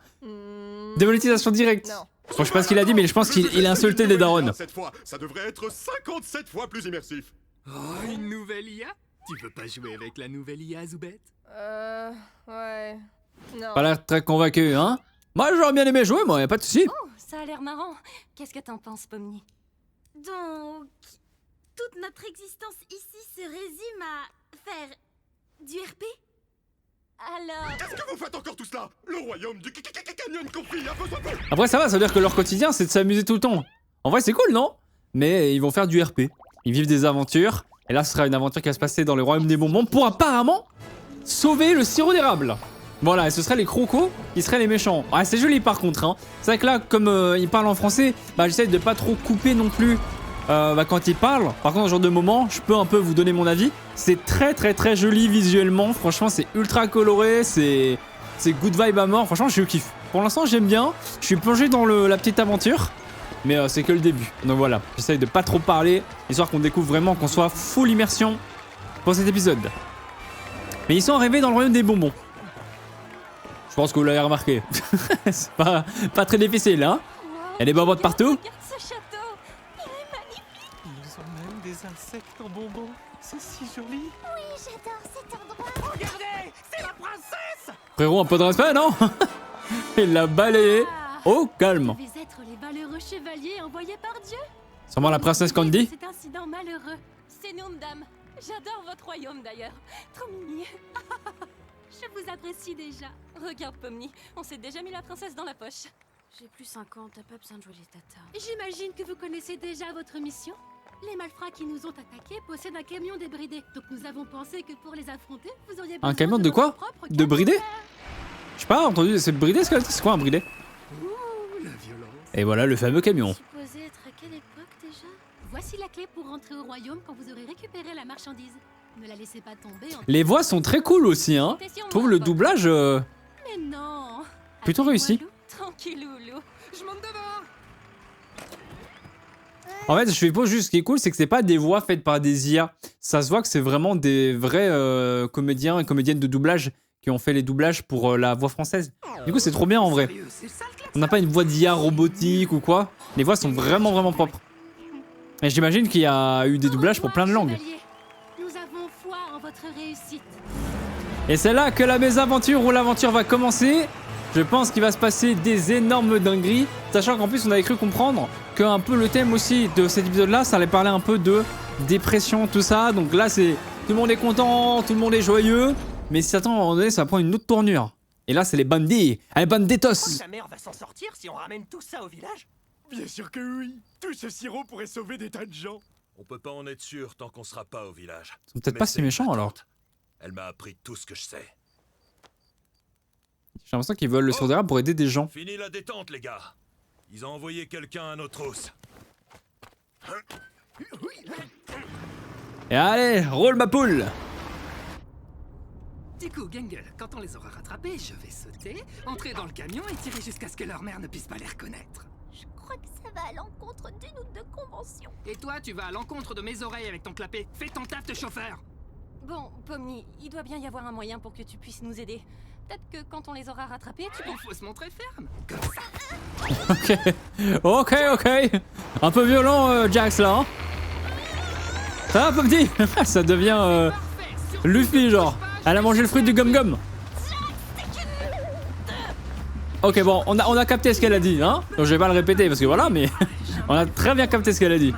Démonétisation directe. Bon, je sais pas ce qu'il a dit, mais je pense qu'il a insulté les darons. Cette fois, ça devrait être 57 fois plus immersif. Oh, une nouvelle IA? Tu veux pas jouer avec la nouvelle IA, Zoubette? Ouais. Non. Pas l'air très convaincu, hein? Moi, j'aurais bien aimé jouer, moi, y'a pas de soucis. Oh, ça a l'air marrant. Qu'est-ce que t'en penses, Pomni? Donc, toute notre existence ici se résume à faire du RP? Alors... Qu'est-ce que vous faites encore tout cela? Le royaume du Canyon Confit a besoin de vous. Après, ça va, ça veut dire que leur quotidien, c'est de s'amuser tout le temps. En vrai, c'est cool, non? Mais ils vont faire du RP. Ils vivent des aventures. Et là, ce sera une aventure qui va se passer dans le royaume des bonbons pour apparemment sauver le sirop d'érable. Voilà, et ce seraient les crocos qui seraient les méchants. Ouais, c'est joli par contre, hein. C'est vrai que là, comme ils parlent en français, bah j'essaie de pas trop couper non plus quand ils parlent. Par contre, dans ce genre de moment, je peux un peu vous donner mon avis. C'est très joli visuellement. Franchement, c'est ultra coloré. C'est good vibe à mort. Franchement, je kiffe. Pour l'instant, j'aime bien. Je suis plongé dans la petite aventure. Mais c'est que le début. Donc voilà, j'essaye de pas trop parler, histoire qu'on découvre vraiment, qu'on soit full immersion pour cet épisode. Mais ils sont arrivés dans le royaume des bonbons. Je pense que vous l'avez remarqué. C'est pas très difficile, hein. Il y a des bonbons de partout. Regarde ce château. Il est magnifique. Ils ont même des insectes en bonbons. C'est si joli. Oui, j'adore cet endroit. Regardez, c'est la princesse. Frérot, un peu de respect, non? Il l'a balayé. Oh, calme. Vous devez être les valeureux chevaliers envoyés par Dieu. Sûrement la princesse Candy. Cet incident malheureux. C'est nous, madame. J'adore votre royaume, d'ailleurs. Trop mimi. Je vous apprécie déjà. Regarde, Pomni. On s'est déjà mis la princesse dans la poche. J'ai plus 50, t'as pas besoin de jouer les tatas. J'imagine que vous connaissez déjà votre mission. Les malfrats qui nous ont attaqués possèdent un camion débridé. Donc nous avons pensé que pour les affronter, vous auriez besoin camion de quoi? votre propre De camion. bridé? J'ai pas entendu, c'est bridé ce qu'elle dit? C'est quoi un bridé? Ouh, la violence. Et voilà le fameux camion. Supposé être à quelle époque déjà? Voici la clé pour rentrer au royaume quand vous aurez récupéré la marchandise. Ne la laissez pas tomber en... Les voix sont très cool aussi, hein. Comptez sur Je trouve moi, le Pop. doublage Mais non. plutôt Appelez-moi réussi. Lou. Tranquilloulou. Je monte devant. En fait, je fais pas juste ce qui est cool, c'est que c'est pas des voix faites par des IA. Ça se voit que c'est vraiment des vrais comédiens et comédiennes de doublage qui ont fait les doublages pour la voix française. Du coup, c'est trop bien en vrai. Sérieux, c'est ça le clap. On n'a pas une voix d'IA robotique ou quoi. Les voix sont vraiment vraiment propres. Et j'imagine qu'il y a eu des doublages pour plein de langues. Chevalier. Nous avons foi en votre réussite. Et c'est là que la mésaventure ou l'aventure va commencer. Je pense qu'il va se passer des énormes dingueries. Sachant qu'en plus, on avait cru comprendre qu'un peu le thème aussi de cet épisode-là, ça allait parler un peu de dépression, tout ça. Donc là, c'est tout le monde est content, tout le monde est joyeux. Mais si attends, à un moment donné, ça va prendre une autre tournure. Et là, c'est les bandits, les banditos. Ta mère va s'en sortir si on ramène tout ça au village? Bien sûr que oui. Tout ce sirop pourrait sauver des tas de gens. On peut pas en être sûr tant qu'on sera pas au village. Ils sont peut-être Mais pas c'est si méchants ma alors. tante. Elle m'a appris tout ce que je sais. J'ai l'impression qu'ils veulent le sirop d'érable pour aider des gens. Fini la détente, les gars. Ils ont envoyé quelqu'un à notre hausse. Et allez, roule ma poule. Du coup, Gangle, quand on les aura rattrapés, je vais sauter, entrer dans le camion et tirer jusqu'à ce que leur mère ne puisse pas les reconnaître. Je crois que ça va à l'encontre d'une ou deux conventions. Et toi, tu vas à l'encontre de mes oreilles avec ton clapet. Fais ton taf de chauffeur. Bon, Pomni, il doit bien y avoir un moyen pour que tu puisses nous aider. Peut-être que quand on les aura rattrapés, tu peux... Il faut se montrer ferme. Ok. Un peu violent, Jax, là. Hein. Ça va, Popti. Ça devient Luffy, genre. Elle a mangé le fruit du gum-gum. Ok, bon, on a capté ce qu'elle a dit, hein. Donc, je vais pas le répéter, parce que voilà, mais... on a très bien capté ce qu'elle a dit.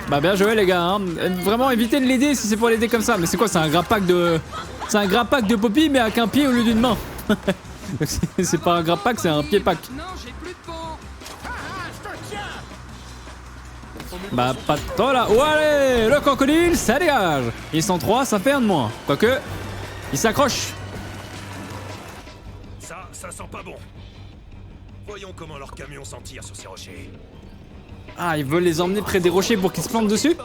Bah bien joué les gars, hein. Vraiment évitez de l'aider si c'est pour l'aider comme ça. Mais c'est quoi, c'est un grappack de... C'est un grappack de Poppy mais avec un pied au lieu d'une main. C'est pas un grappack, c'est un pied pack. Non, j'ai plus de peau. Bah pas trop là. Oh allez, le crocodile, ça dégage. Ils sont 3, ça fait un de moins. Quoique, il s'accroche. Ça sent pas bon. Voyons comment leur camion s'en tire sur ces rochers. Ah, ils veulent les emmener près des rochers pour qu'ils se plantent dessus.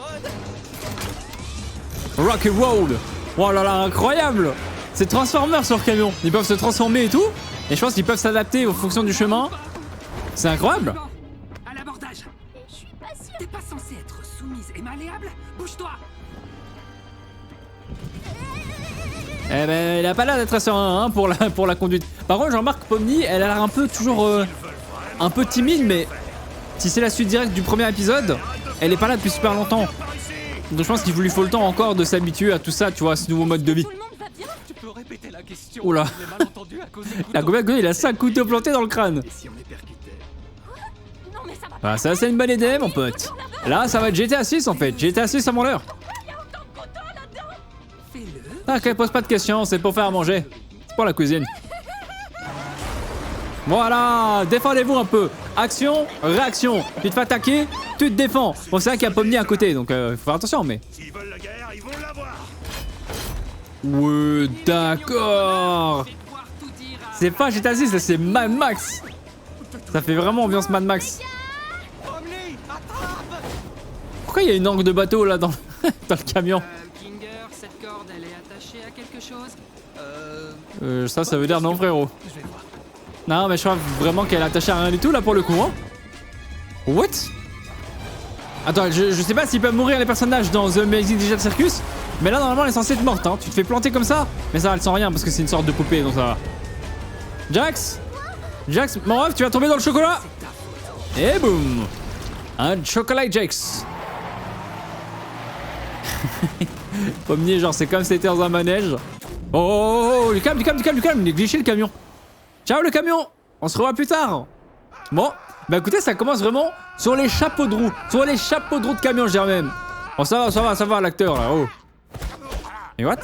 Rocky Road. Oh là là, incroyable. C'est Transformers sur le camion. Ils peuvent se transformer et tout. Et je pense qu'ils peuvent s'adapter aux fonctions du chemin. C'est incroyable. À l'abordage. Je suis pas sûre. T'es pas censée être soumise et malléable? Bouge-toi. Eh ben, il a pas l'air d'être serein hein, pour la conduite. Par contre, Jean-Marc Pomni, elle a l'air un peu toujours un peu timide, mais si c'est la suite directe du premier épisode, elle est pas là depuis super longtemps. Donc je pense qu'il lui faut le temps encore de s'habituer à tout ça, tu vois, à ce nouveau mode de vie. Tout le monde va bien? Tu peux répéter la question? Oula. Je l'ai mal entendu à cause du La gouverne, il a 5 couteaux plantés dans le crâne. Et si on les percutait? Non mais ça va pas. Bah ça c'est une bonne idée mon pote. Là ça va être GTA 6 en fait, GTA 6 avant l'heure. Fais-le. Ok, pose pas de questions, c'est pour faire à manger. C'est pour la cuisine. Voilà, défendez-vous un peu. Action, réaction. Tu te fais attaquer, tu te défends. Bon c'est vrai qu'il y a Pomni à côté, donc faut faire attention mais... S'ils veulent la guerre, ils vont l'avoir. Ouais, d'accord. Je vais pouvoir tout dire à... C'est pas GTA 6, là c'est Mad Max. Ça fait vraiment ambiance Mad Max. Pourquoi il y a une angle de bateau là dans, dans le camion? Kinger, cette corde, elle est attachée à quelque chose? Ça veut dire non frérot. Je vais voir. Non mais je crois vraiment qu'elle est attachée à rien du tout là pour le coup hein. What? Attends, je sais pas s'ils peuvent mourir les personnages dans The Amazing Digital Circus. Mais là normalement elle est censée être morte hein. Tu te fais planter comme ça. Mais ça elle sent rien parce que c'est une sorte de poupée donc ça va. Jax, mon ref tu vas tomber dans le chocolat. Et boum. Un chocolat Jax. Pomnier genre c'est comme si c'était dans un manège. Oh, du calme, il est glitché le camion. Ciao le camion, on se revoit plus tard. Bon, bah écoutez, ça commence vraiment sur les chapeaux de roue. Sur les chapeaux de roue de camion, je dirais même. Oh, ça va, l'acteur là, oh. Et what?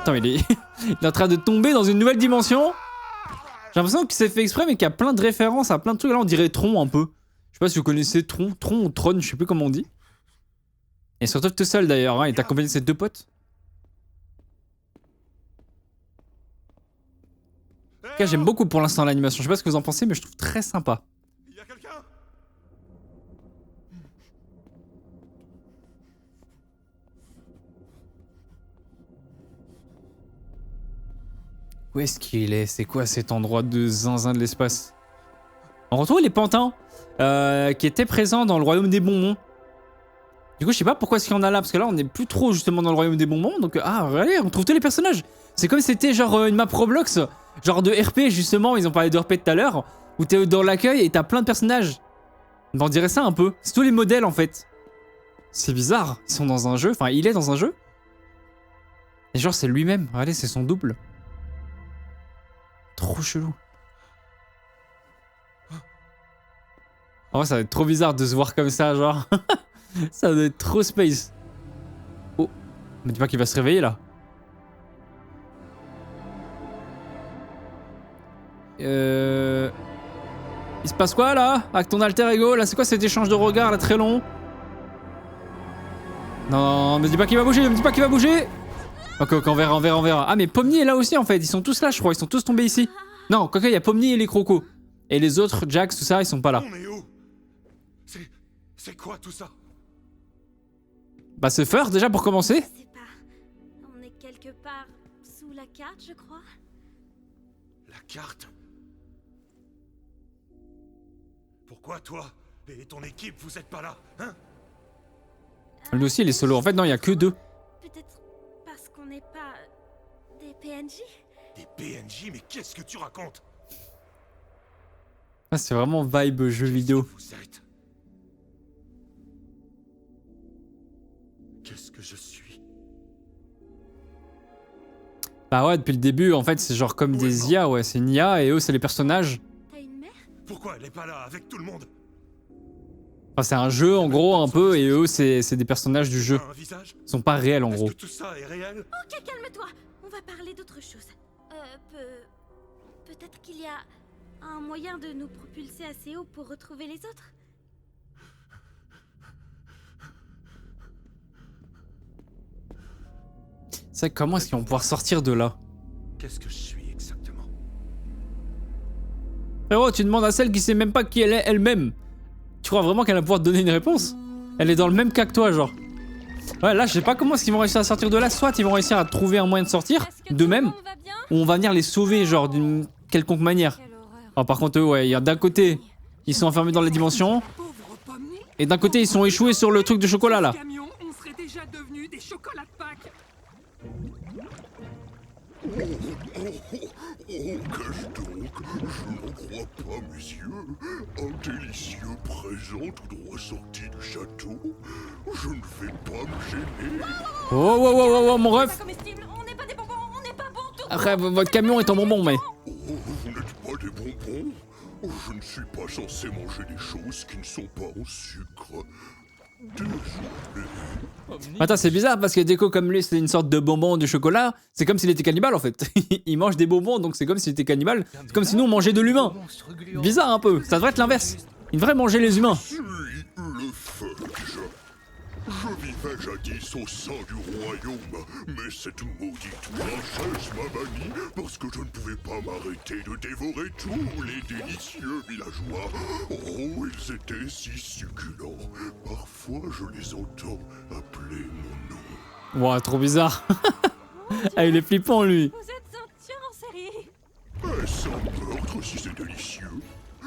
Attends, il est en train de tomber dans une nouvelle dimension. J'ai l'impression que c'est fait exprès, mais qu'il y a plein de références à plein de trucs. Là, on dirait Tron un peu. Je sais pas si vous connaissez Tron ou Tron, je sais plus comment on dit. Et surtout tout seul d'ailleurs, hein, il est accompagné de ses deux potes. En tout cas, j'aime beaucoup pour l'instant l'animation. Je sais pas ce que vous en pensez, mais je trouve très sympa. Il y a quelqu'un? Où est-ce qu'il est? C'est quoi cet endroit de zinzin de l'espace? On retrouve les pantins qui étaient présents dans le royaume des bonbons. Du coup, je sais pas pourquoi est-ce qu'il y en a là, parce que là, on n'est plus trop justement dans le royaume des bonbons. Donc, regardez, on trouve tous les personnages. C'est comme si c'était genre une map Roblox, genre de RP justement. Ils ont parlé de RP tout à l'heure, où t'es dans l'accueil et t'as plein de personnages. On dirait ça un peu. C'est tous les modèles en fait. C'est bizarre. Ils sont dans un jeu. Enfin, il est dans un jeu. Et genre, c'est lui-même. Regardez, c'est son double. Trop chelou. En vrai, ça va être trop bizarre de se voir comme ça, genre. Ça doit être trop space. Oh. Me dis pas qu'il va se réveiller là. Il se passe quoi là? Avec ton alter ego là, c'est quoi cet échange de regards là très long? Non, me dis pas qu'il va bouger, me dis pas qu'il va bouger. Ok, on verra. Ah mais Pomni est là aussi en fait, ils sont tous là je crois, ils sont tous tombés ici. Non, quoi il y a Pomni et les crocos. Et les autres, Jax, tout ça, ils sont pas là. On est où? C'est quoi tout ça? Bah c'est Fur déjà pour commencer. Je sais pas. On est quelque part sous la carte, je crois. La carte? Pourquoi toi et ton équipe vous êtes pas là, hein? Lui aussi il est solo. En fait non, il y a que deux. Peut-être parce qu'on n'est pas des PNJ. Des PNJ, mais qu'est-ce que tu racontes? Ah, c'est vraiment vibe jeu vidéo. Vous êtes? Qu'est-ce que je suis? Bah ouais, depuis le début en fait c'est genre comme des IA, ouais, c'est une IA et eux c'est les personnages. T'as une mère? Pourquoi elle est pas là avec tout le monde? Enfin c'est un jeu en gros un peu et eux c'est des personnages du jeu. Un visage? Ils sont pas réels en Est-ce gros. que tout ça est réel? Ok, calme-toi. On va parler d'autre chose. Peut-être qu'il y a un moyen de nous propulser assez haut pour retrouver les autres. C'est comment est-ce qu'ils vont pouvoir sortir de là? Qu'est-ce que je suis exactement? Frérot, tu demandes à celle qui sait même pas qui elle est elle-même. Tu crois vraiment qu'elle va pouvoir te donner une réponse? Elle est dans le même cas que toi, genre. Ouais, là, je sais pas comment est-ce qu'ils vont réussir à sortir de là. Soit ils vont réussir à trouver un moyen de sortir, d'eux-mêmes, ou on va venir les sauver, genre, d'une quelconque manière. Oh, par contre, eux, ouais, d'un côté, ils sont enfermés dans la dimension, et d'un côté, ils sont échoués sur le truc de chocolat, là. Camion, on serait déjà devenus des chocolats de Pâques. Qu'est-ce donc? Je n'en crois pas, messieurs. Un délicieux présent tout droit sorti du château. Je ne vais pas me gêner. Oh, mon ref. Comestible, on n'est pas des bonbons, on n'est pas bons tout. Après, votre camion est en bonbon, mais... Oh, vous n'êtes pas des bonbons? Je ne suis pas censé manger des choses qui ne sont pas au sucre. Désolé. Attends, c'est bizarre parce que Déco, comme lui, c'est une sorte de bonbon de chocolat. C'est comme s'il était cannibale en fait. Il mange des bonbons, donc c'est comme s'il était cannibale. C'est comme si nous on mangeait de l'humain. Bizarre un peu. Ça devrait être l'inverse. Il devrait manger les humains. Je suis le Fudge. Je vivais jadis au sein du royaume, mais cette maudite princesse m'a banni parce que je ne pouvais pas m'arrêter de dévorer tous les délicieux villageois. Oh, ils étaient si succulents. Parfois, je les entends appeler mon nom. Ouah, trop bizarre. Ah, il est flippant lui. Vous êtes un tueur en série. Est-ce un meurtre si c'est délicieux?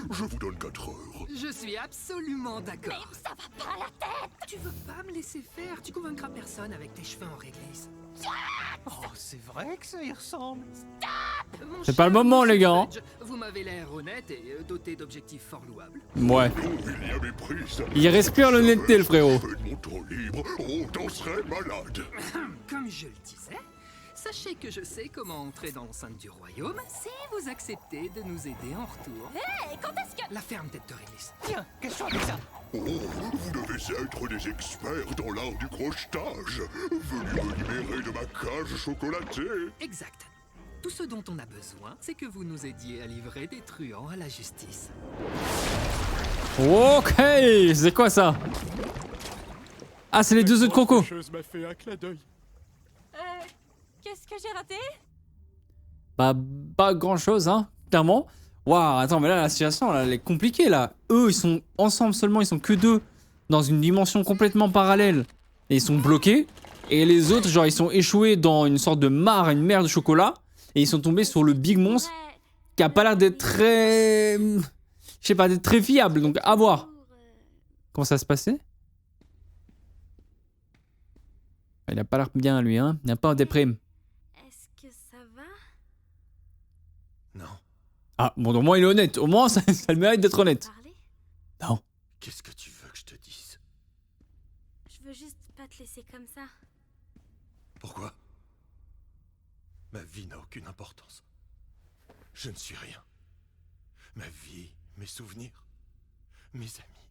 Je vous donne 4 heures. Je suis absolument d'accord. Ça va pas la tête. Tu veux pas me laisser faire? Tu convaincras personne avec tes cheveux en réglisse. Oh, c'est vrai que ça y ressemble. Mon C'est pas le cher moment, les gars, hein. Fudge, vous m'avez l'air honnête et doté d'objectifs fort louables. Ouais. Oh, il y a méprise. Il respire l'honnêteté, le frérot. Fais de mon temps libre, on t'en serait malade. Comme je le disais, sachez que je sais comment entrer dans l'enceinte du royaume si vous acceptez de nous aider en retour. Et quand est-ce que... La ferme tête de réglisse. Tiens, question avec ça. Oh, vous devez être des experts dans l'art du crochetage. Venez me libérer de ma cage chocolatée. Exact. Tout ce dont on a besoin, c'est que vous nous aidiez à livrer des truands à la justice. Ok, c'est quoi ça? Ah, c'est les deux œufs de croco. m'a fait un clin d'œil. Qu'est-ce que j'ai raté? Bah, pas grand chose, hein, clairement. Waouh, attends, mais là, la situation, là, elle est compliquée, là. Eux, ils sont ensemble seulement, ils sont que deux, dans une dimension complètement parallèle. Et ils sont bloqués. Et les autres, genre, ils sont échoués dans une sorte de mare, une mer de chocolat. et ils sont tombés sur le big monstre qui a pas l'air d'être très... Je sais pas, d'être très fiable, donc à voir. Comment ça se passait? Il a pas l'air bien lui, hein. Il n'a pas en déprime. Est-ce que ça va? Non. Ah, bon, au moins il est honnête. Au moins ça le mérite d'être honnête. Parler? Non. Qu'est-ce que tu veux que je te dise? Je veux juste pas te laisser comme ça. Pourquoi? Ma vie n'a aucune importance. Je ne suis rien. Ma vie, mes souvenirs, mes amis.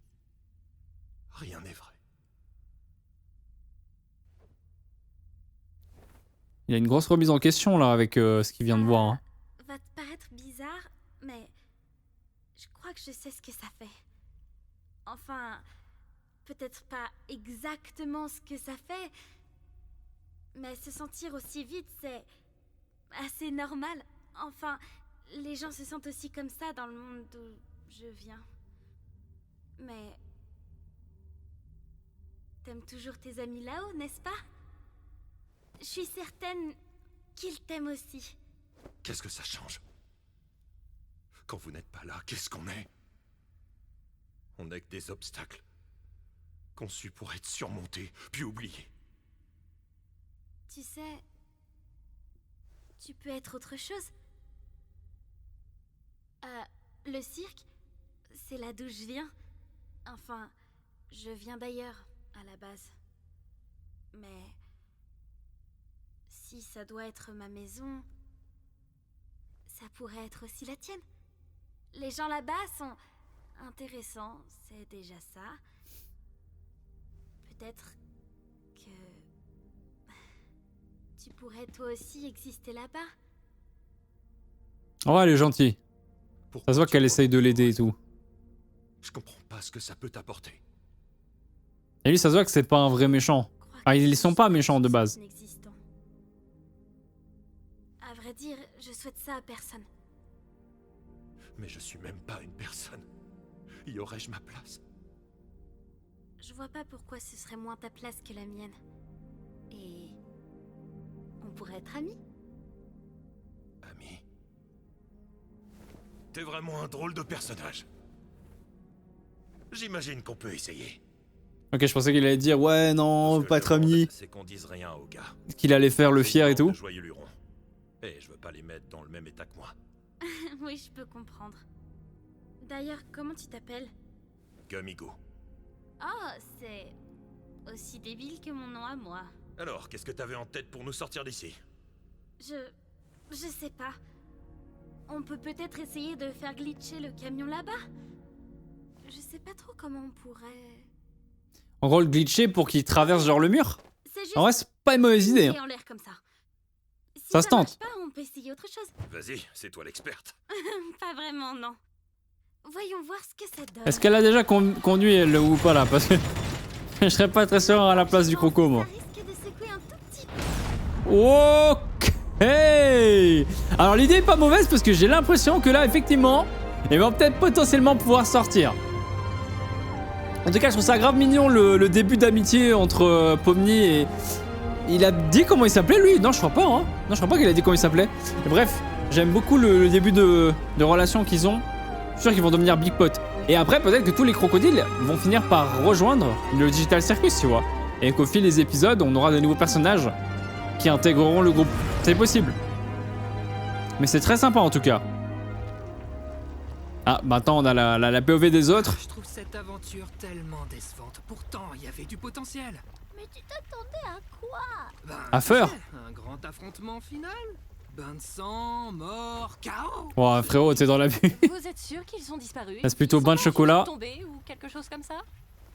Rien n'est vrai. Il y a une grosse remise en question là avec ce qu'il vient de voir. Hein. Va te paraître bizarre, mais je crois que je sais ce que ça fait. Enfin, peut-être pas exactement ce que ça fait, mais se sentir aussi vite, c'est assez normal. Enfin, les gens se sentent aussi comme ça dans le monde d'où je viens. Mais t'aimes toujours tes amis là-haut, n'est-ce pas? Je suis certaine qu'ils t'aiment aussi. Qu'est-ce que ça change? Quand vous n'êtes pas là, qu'est-ce qu'on est? On n'est que des obstacles. Conçus pour être surmontés, puis oubliés. Tu sais, tu peux être autre chose. Le cirque, c'est là d'où je viens. Enfin, je viens d'ailleurs, à la base. Mais si ça doit être ma maison, ça pourrait être aussi la tienne. Les gens là-bas sont intéressants, c'est déjà ça. Peut-être que tu pourrais toi aussi exister là-bas. Ouais, elle est gentille. Pourquoi Ça se voit tu qu'elle crois essaye de l'aider et tout. Je comprends pas ce que ça peut t'apporter. Et lui, ça se voit que c'est pas un vrai méchant. Ah, ils sont pas méchants de base. Inexistant. À vrai dire, je souhaite ça à personne. Mais je suis même pas une personne. Y aurais-je ma place? Je vois pas pourquoi ce serait moins ta place que la mienne. Et on pourrait être amis. Ami. T'es vraiment un drôle de personnage. J'imagine qu'on peut essayer. Ok, je pensais qu'il allait dire ouais, non, on Ce veut que pas je être demande, amis. C'est qu'on dise rien aux gars. Qu'il allait faire le fier et tout. De joyeux lurons. Et je veux pas les mettre dans le même état que moi. Oui, je peux comprendre. D'ailleurs, comment tu t'appelles? Gumigo. Oh, c'est aussi débile que mon nom à moi. Alors, qu'est-ce que t'avais en tête pour nous sortir d'ici? Je sais pas. On peut peut-être essayer de faire glitcher le camion là-bas. Je sais pas trop comment on pourrait... En gros, le glitcher pour qu'il traverse genre le mur. C'est juste... En vrai, c'est pas une mauvaise idée. bouger en l'air comme ça. Si Ça se marche tente. pas, on peut essayer autre chose. Vas-y, c'est toi l'experte. Pas vraiment, non. Voyons voir ce que ça donne. Est-ce qu'elle a déjà conduit elle ou pas là? Parce que je serais pas très sûr à la place du croco moi. Ça risque de secouer un tout petit Ok. Alors l'idée est pas mauvaise parce que j'ai l'impression que là effectivement, ils vont peut-être potentiellement pouvoir sortir. En tout cas, je trouve ça grave mignon le début d'amitié entre Pomni et... Il a dit comment il s'appelait lui? Non, je crois pas. Hein. Non, je crois pas qu'il a dit comment il s'appelait. Bref, j'aime beaucoup le début de relation qu'ils ont. Je suis sûr qu'ils vont devenir big potes. Et après, peut-être que tous les crocodiles vont finir par rejoindre le Digital Circus, tu vois. Et qu'au fil des épisodes, on aura de nouveaux personnages qui intégreront le groupe. C'est possible. Mais c'est très sympa en tout cas. Ah, maintenant on a la POV des autres. Je trouve cette aventure tellement décevante. Pourtant, il y avait du potentiel. Mais tu t'attendais à quoi? Ben, À tu faire. sais, un grand affrontement final. Bain de sang, mort, chaos. Oh, frérot, t'es dans la vue. Vous êtes sûr qu'ils ont disparu? Là, c'est plutôt Ils sont bain de pas chocolat. tombés ou quelque chose comme ça?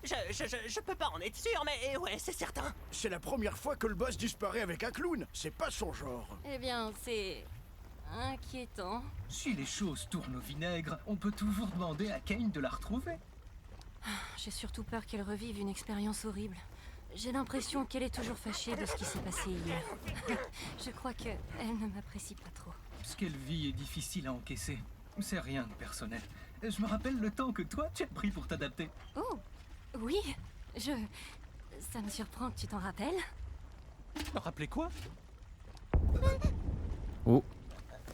Je peux pas en être sûr, mais ouais, c'est certain. C'est la première fois que le boss disparaît avec un clown. C'est pas son genre. Eh bien, c'est inquiétant. Si les choses tournent au vinaigre, on peut toujours demander à Kane de la retrouver. J'ai surtout peur qu'elle revive une expérience horrible. J'ai l'impression qu'elle est toujours fâchée de ce qui s'est passé hier. Je crois qu'elle ne m'apprécie pas trop. Ce qu'elle vit est difficile à encaisser. C'est rien de personnel. Je me rappelle le temps que toi, tu as pris pour t'adapter. Oh, oui, ça me surprend que tu t'en rappelles. Rappelez quoi? Oh.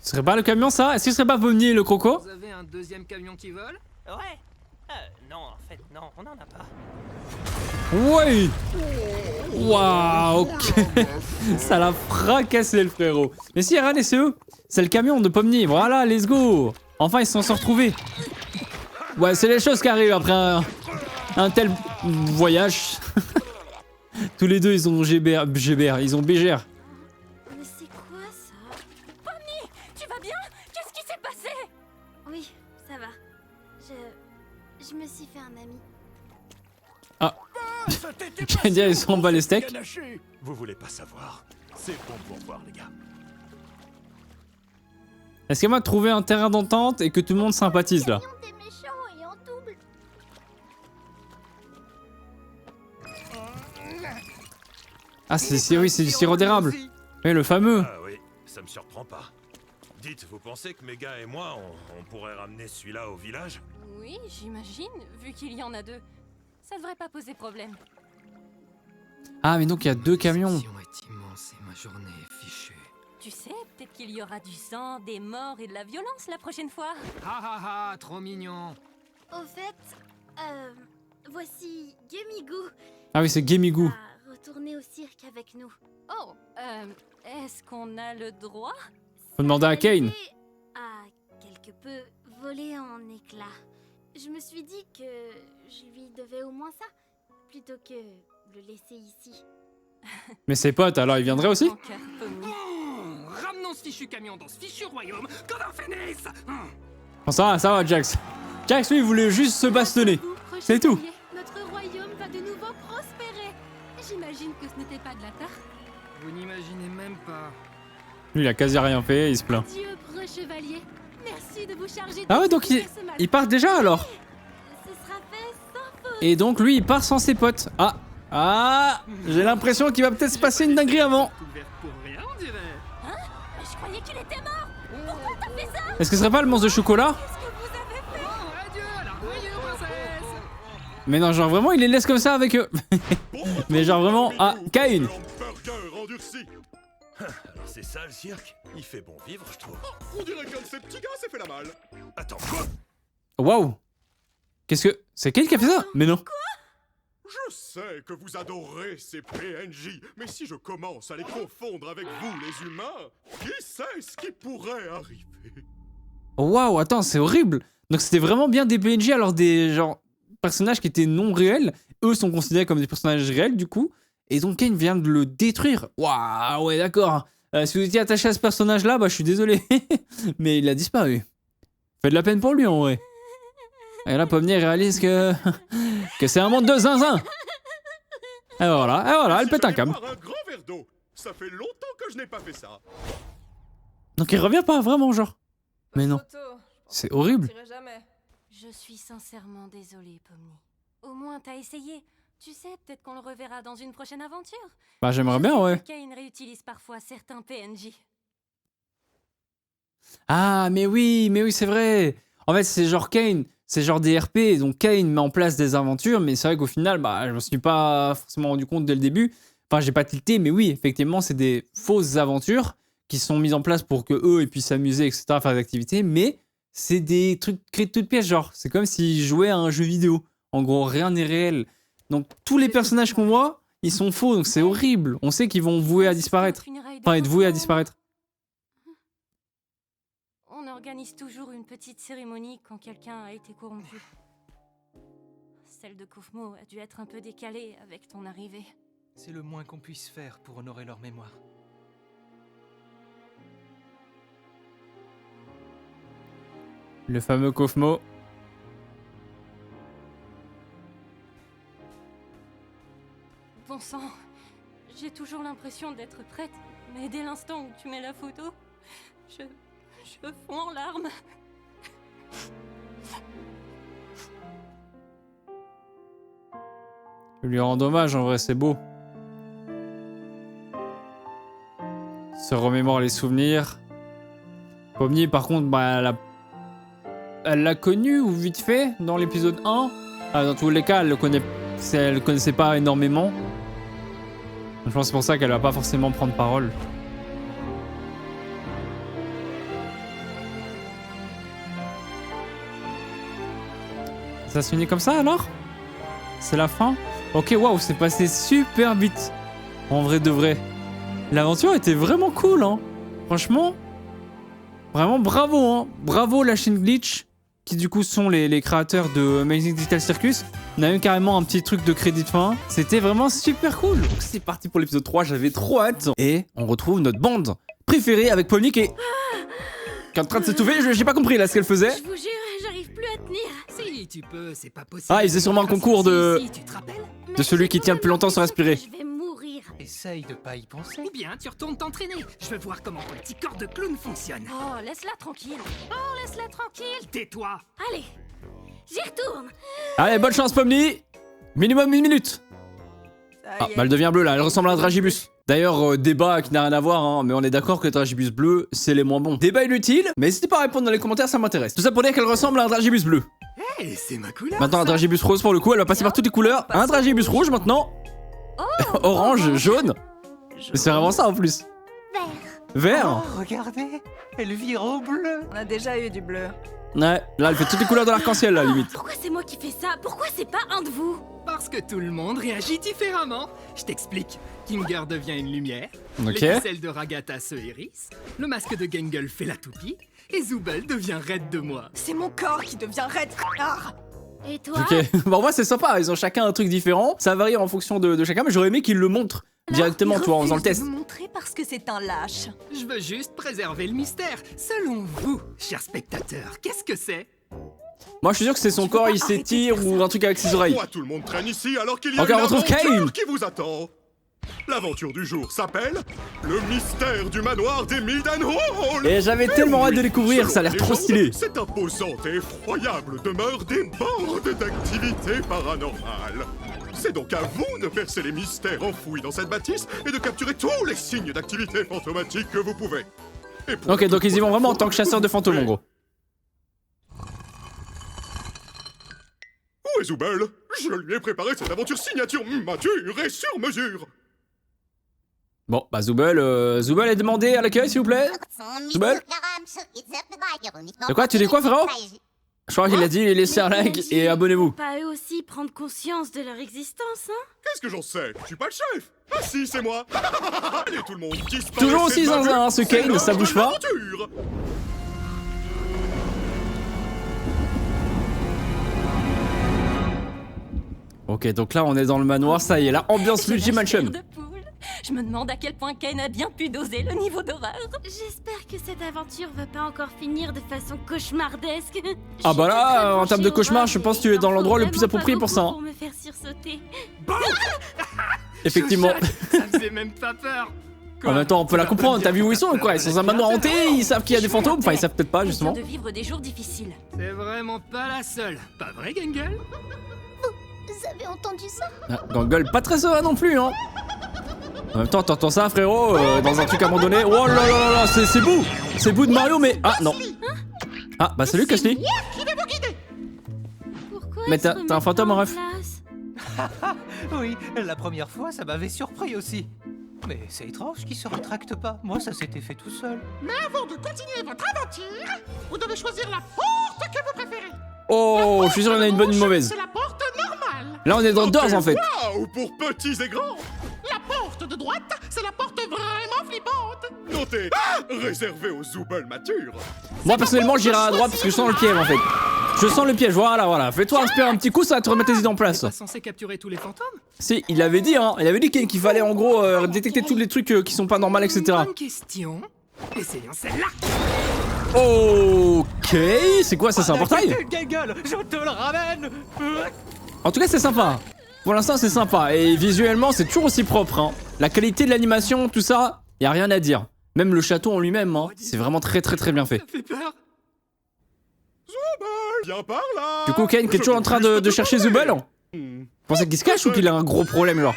Ce serait pas le camion ça? Est-ce que ce serait pas Pomnier le croco? Vous avez un deuxième camion qui vole? Ouais. Non, en fait, non, on en a pas. Ouais. Waouh, ok. Ça l'a fracassé le frérot. Mais si, regardez, c'est eux. C'est le camion de Pomnier. Voilà, let's go. Enfin, ils se sont retrouvés. Ouais, c'est les choses qui arrivent après un tel voyage. Tous les deux, ils ont ils ont bégère. Mais c'est quoi ça? Pomni, tu vas bien? Qu'est-ce qui s'est passé? Oui, ça va. Je me suis fait un ami. Candia, ils sont en bas les steaks. Vous voulez pas savoir. C'est bon pour voir, les gars. Est-ce qu'elle m'a trouvé un terrain d'entente et que tout le monde sympathise là? Des méchants et en double. Ah, oui, c'est du sirop d'érable. Oui, le fameux. Ah oui, ça me surprend pas. Dites, vous pensez que mes gars et moi, on pourrait ramener celui-là au village? Oui, j'imagine, vu qu'il y en a 2. Ça devrait pas poser problème. Ah, mais donc il y a 2 camions. La section est immense et ma journée est fichue. Tu sais, peut-être qu'il y aura du sang, des morts et de la violence la prochaine fois. Ah, trop mignon. Au fait, voici Gemigou. Ah oui, c'est Gemigou. Va retourner au cirque avec nous. Oh, est-ce qu'on a le droit? Faut demander à Kane. A quelque peu volé en éclats. Je me suis dit que je lui devais au moins ça, plutôt que le laisser ici. Mais ses potes, alors ils viendraient aussi? Ton cœur, Pomni. Ramenons ce fichu camion dans ce fichu royaume, qu'on en finisse. Bon, ça va, Jax. Jax, lui, il voulait juste se bastonner. C'est tout. Notre royaume va de nouveau prospérer. J'imagine que ce n'était pas de la tarte. Vous n'imaginez même pas. Lui, il a quasi rien fait, il se plaint. Dieu, preux chevalier. Merci de vous charger de Ah ouais, donc il part déjà alors. Ce sera fait sans faute. Et donc lui, il part sans ses potes. Ah, j'ai l'impression qu'il va peut-être se passer une dinguerie avant. Ouvert pour rien, on dirait. Je croyais qu'il était mort. Pourquoi t'as fait ça? Est-ce que ce serait pas le monstre de chocolat? Qu'est-ce que vous avez fait? Oh, adieu à la royaume princesse. Mais non, genre vraiment, il les laisse comme ça avec eux. Mais genre vraiment, Kane. Hamburger endurci. Alors c'est ça le cirque? Il fait bon vivre, je trouve. On dirait qu'un de ces petits gars s'est fait la malle. Attends, quoi? Waouh. Qu'est-ce que... C'est Kane qui a fait ça? Mais non. Je sais que vous adorez ces PNJ, mais si je commence à les confondre avec vous, les humains, qui sait ce qui pourrait arriver? Waouh, attends, c'est horrible. Donc c'était vraiment bien des PNJ, alors des genre personnages qui étaient non réels. Eux sont considérés comme des personnages réels du coup. Et donc Kane vient de le détruire. Waouh, ouais, d'accord. Si vous étiez attaché à ce personnage-là, bah je suis désolé. Mais il a disparu. Fait de la peine pour lui en vrai. Et là, Pomnier réalise que c'est un monde de zinzin. Et voilà, elle pète un câble. Un grand verre d'eau. Ça fait longtemps que je n'ai pas fait ça. Donc il revient pas vraiment, genre. Mais non. C'est horrible. Je suis sincèrement désolée, Pomni. Au moins, t'as essayé. Tu sais, peut-être qu'on le reverra dans une prochaine aventure. Bah j'aimerais bien, ouais. Kane réutilise parfois certains PNJ. Ah, mais oui, c'est vrai. En fait, c'est genre Kane, c'est genre des RP, donc Kane met en place des aventures, mais c'est vrai qu'au final, bah, je me suis pas forcément rendu compte dès le début. Enfin, j'ai pas tilté, mais oui, effectivement, c'est des fausses aventures qui sont mises en place pour que eux puissent s'amuser, etc., faire des activités, mais c'est des trucs créés de toutes pièces, genre, c'est comme s'ils jouaient à un jeu vidéo. En gros, rien n'est réel. Donc, tous les personnages qu'on voit, ils sont faux, donc c'est horrible. On sait qu'ils vont vouer à disparaître. Enfin, être voués à disparaître. On organise toujours une petite cérémonie quand quelqu'un a été corrompu. Celle de Kofmo a dû être un peu décalée avec ton arrivée. C'est le moins qu'on puisse faire pour honorer leur mémoire. Le fameux Kofmo. Bon sang, j'ai toujours l'impression d'être prête, mais dès l'instant où tu mets la photo, je fonds en larmes. Je lui rends hommage, en vrai, c'est beau. Se remémore les souvenirs. Pomnier, par contre, bah, elle l'a connu, ou vite fait, dans l'épisode 1. Ah, dans tous les cas, elle le connaissait pas énormément. Je pense que c'est pour ça qu'elle va pas forcément prendre parole. Ça se finit comme ça alors? C'est la fin? Ok, waouh, c'est passé super vite. En vrai de vrai. L'aventure était vraiment cool, hein. Franchement, vraiment bravo, hein. Bravo la chaîne Glitch, qui du coup sont les créateurs de Amazing Digital Circus. On a eu carrément un petit truc de crédit de fin. C'était vraiment super cool. Donc c'est parti pour l'épisode 3, j'avais trop hâte. Et on retrouve notre bande préférée avec Pomni qui est en train de s'étouffer. J'ai pas compris là ce qu'elle faisait. Je vous jure, j'arrive plus à tenir. Si tu peux, c'est pas possible. Ah, il faisait sûrement un concours de tu te rappelles? celui qui tient le plus longtemps sans respirer. Je vais mourir. Essaye de pas y penser. Ou bien tu retournes t'entraîner. Je veux voir comment ton petit corps de clown fonctionne. Oh, laisse-la tranquille. Oh, laisse-la tranquille. Tais-toi. Allez, j'y retourne. Allez, bonne chance Pomni. Minimum 1 minute. Ah, bah elle devient bleue là, elle ressemble à un dragibus. D'ailleurs, débat qui n'a rien à voir, hein, mais on est d'accord que les dragibus bleus, c'est les moins bons. Débat inutile, mais n'hésitez pas à répondre dans les commentaires, ça m'intéresse. Tout ça pour dire qu'elle ressemble à un dragibus bleu. Hey, c'est ma couleur. Maintenant, un dragibus rose pour le coup, elle va passer par toutes les couleurs. Un dragibus rouge maintenant. Orange, jaune. Mais c'est vraiment ça en plus. Vert. Oh, regardez, elle vire au bleu. On a déjà eu du bleu. Ouais, là elle fait toutes les couleurs de l'arc-en-ciel là, limite. Pourquoi c'est moi qui fais ça? Pourquoi c'est pas un de vous? Parce que tout le monde réagit différemment. Je t'explique. Kinger devient une lumière. Ok. L'étincelle de Ragata se hérisse. Le masque de Gangle fait la toupie. Et Zooble devient raide de moi. C'est mon corps qui devient raide. Et toi? Ok, bon moi c'est sympa, ils ont chacun un truc différent. Ça varie en fonction de chacun, mais j'aurais aimé qu'ils le montrent directement, tu vois, en faisant le test. Vous montrer parce que c'est un lâche. Je veux juste préserver le mystère. Selon vous, chers spectateurs, qu'est-ce que c'est? Moi je suis sûr que c'est son corps, il s'étire ou un truc avec ses oreilles. Pourquoi tout le monde traîne ici alors qu'il y a Ok, une on retrouve aventure Caine. qui vous attend? L'aventure du jour s'appelle Le mystère du manoir des Midden Hall. Et j'avais tellement hâte de découvrir, ça a l'air Selon trop les stylé. légendes, cette imposante et effroyable demeure déborde d'activités paranormales. C'est donc à vous de percer les mystères enfouis dans cette bâtisse et de capturer tous les signes d'activité fantomatique que vous pouvez. Et pour Ok, donc ils y vont vraiment en tant que chasseurs de fantômes en gros. Où est Zooble? Je lui ai préparé cette aventure signature mature et sur mesure. Bon, bah Zooble est demandé à l'accueil s'il vous plaît. Zooble? De quoi, tu dis quoi frérot? Je crois qu'il a dit laissez un like et abonnez-vous. Pas eux aussi prendre conscience de leur existence, hein? Qu'est-ce que j'en sais? Je suis pas le chef. Ah si, c'est moi. Allez tout le monde, disparaissez. Toujours aussi de ma zinzin, vue. hein, ce C'est Caine, l'heure ça de bouge pas. l'aventure. Ok, donc là on est dans le manoir, ça y est, la ambiance J'ai Luigi la chair Mansion. de poule. Je me demande à quel point Caine a bien pu doser le niveau d'horreur. J'espère que cette aventure va pas encore finir de façon cauchemardesque. Ah bah là, Je suis très en termes de branchée cauchemar, horreur, je pense que mais tu es il dans en l'endroit faut le plus vraiment approprié pas pour ça. beaucoup Hein. Pour me faire sursauter. Effectivement. Ça faisait même pas peur. En même temps, on peut la comprendre, t'as vu où ils sont quoi? Ils sont dans un manoir hanté, ils savent qu'il y a des fantômes, enfin ils savent peut-être pas On justement. vient de vivre des jours difficiles. C'est vraiment pas la seule. Pas vrai, Gangle? Vous avez entendu ça? Ah, Gangle, pas très serein non plus, hein. En même temps, t'entends ça, frérot, dans un truc abandonné. Oh là là là là, c'est Boo! C'est Boo de Mario, mais. Ah non! Ah, bah salut, Cashley! Pourquoi Mais elle se t'as remet un fantôme pas en ref. place? Oui, la première fois, ça m'avait surpris aussi. Mais c'est étrange qu'il se rétracte pas. Moi, ça s'était fait tout seul. Mais avant de continuer votre aventure, vous devez choisir la porte que vous préférez. Oh, je suis sûr qu'il y en a une bonne et une mauvaise. C'est la porte normale. Là, on est dans Doors en fait. Waouh, pour petits et grands. La porte de droite, c'est la porte vraiment flippante. Notez, réservé aux Zooble matures. Moi, personnellement, j'irai à droite parce que je sens le piège en fait. Je sens le piège, voilà. Fais-toi inspirer un petit coup, ça va te remettre les idées en place. Pas censé capturer tous les fantômes? Si, il avait dit, hein. Il avait dit qu'il fallait en gros détecter tous les trucs qui sont pas normaux, etc. Bonne question. Essayons celle-là. Ok, c'est quoi ça? C'est un portail? Gangle, je te le ramène. En tout cas, c'est sympa. Pour l'instant, c'est sympa. Et visuellement, c'est toujours aussi propre. Hein. La qualité de l'animation, tout ça, y a rien à dire. Même le château en lui-même, hein, c'est vraiment très bien fait. Ça fait peur. Zooble, viens par là. Du coup, Caine qui est toujours en train de chercher Zooble. Vous pensez qu'il se cache ou qu'il a un gros problème, genre?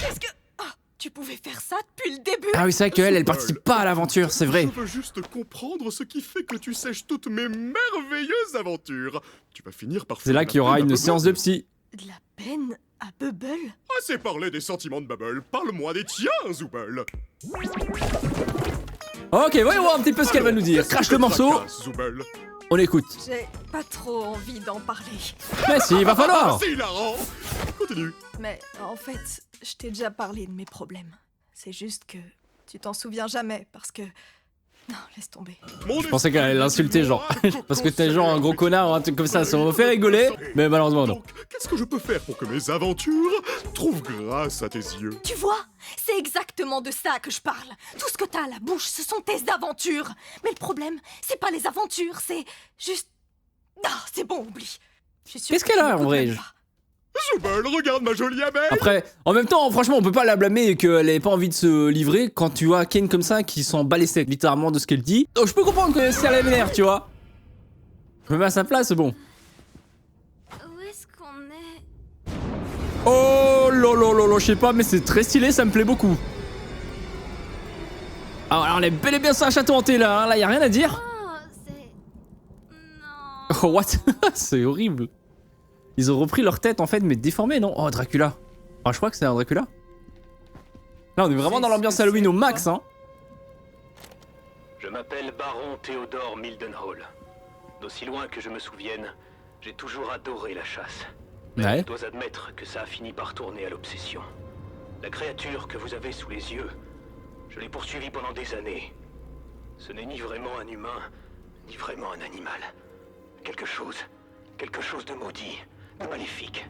Qu'est-ce que... Ah, tu pouvais faire ça depuis le début. Ah oui, c'est vrai qu'elle, elle participe pas à l'aventure, c'est vrai. Je veux juste comprendre ce qui fait que tu sèches toutes mes merveilleuses aventures. Tu vas finir par... C'est là qu'il y aura une séance de psy. De la peine à Bubble. Assez parlé des sentiments de Bubble, parle-moi des tiens, Zooble. Ok, voyons voir un petit peu ce qu'elle va nous dire. Crache le morceau. Zooble. On écoute. J'ai pas trop envie d'en parler. Mais si, il va falloir. C'est hilarant. Continue. Mais en fait, je t'ai déjà parlé de mes problèmes. C'est juste que tu t'en souviens jamais parce que... Non, laisse tomber. Je pensais qu'elle allait l'insulter, genre. Parce que t'es genre un gros connard ou un truc comme ça me fait rigoler. Mais malheureusement, non. Qu'est-ce que je peux faire pour que mes aventures trouvent grâce à tes yeux? Tu vois, c'est exactement de ça que je parle. Tout ce que t'as à la bouche, ce sont tes aventures. Mais le problème, c'est pas les aventures, c'est juste... Ah, c'est bon, oublie. Qu'est-ce qu'elle a en vrai? Jubel, regarde ma jolie abeille. Après, en même temps, franchement, on peut pas la blâmer qu'elle ait pas envie de se livrer quand tu vois Kain comme ça qui s'en bat les steaks, littéralement, de ce qu'elle dit. Donc je peux comprendre que c'est à la vénère, tu vois. Je me mets à sa place, bon. Où est-ce qu'on est? Oh lolo, je sais pas, mais c'est très stylé, ça me plaît beaucoup. Ah, alors on est bel et bien sur un château hanté là, hein. Là y a rien à dire. Oh, what? C'est horrible. Ils ont repris leur tête en fait, mais déformée, non? Oh, Dracula. Ah, je crois que c'est un Dracula. Là, on est vraiment dans l'ambiance Halloween au max, hein. Je m'appelle Baron Théodore Mildenhall. D'aussi loin que je me souvienne, j'ai toujours adoré la chasse. Ouais. Je dois admettre que ça a fini par tourner à l'obsession. La créature que vous avez sous les yeux, je l'ai poursuivie pendant des années. Ce n'est ni vraiment un humain, ni vraiment un animal. Quelque chose de maudit, de maléfique.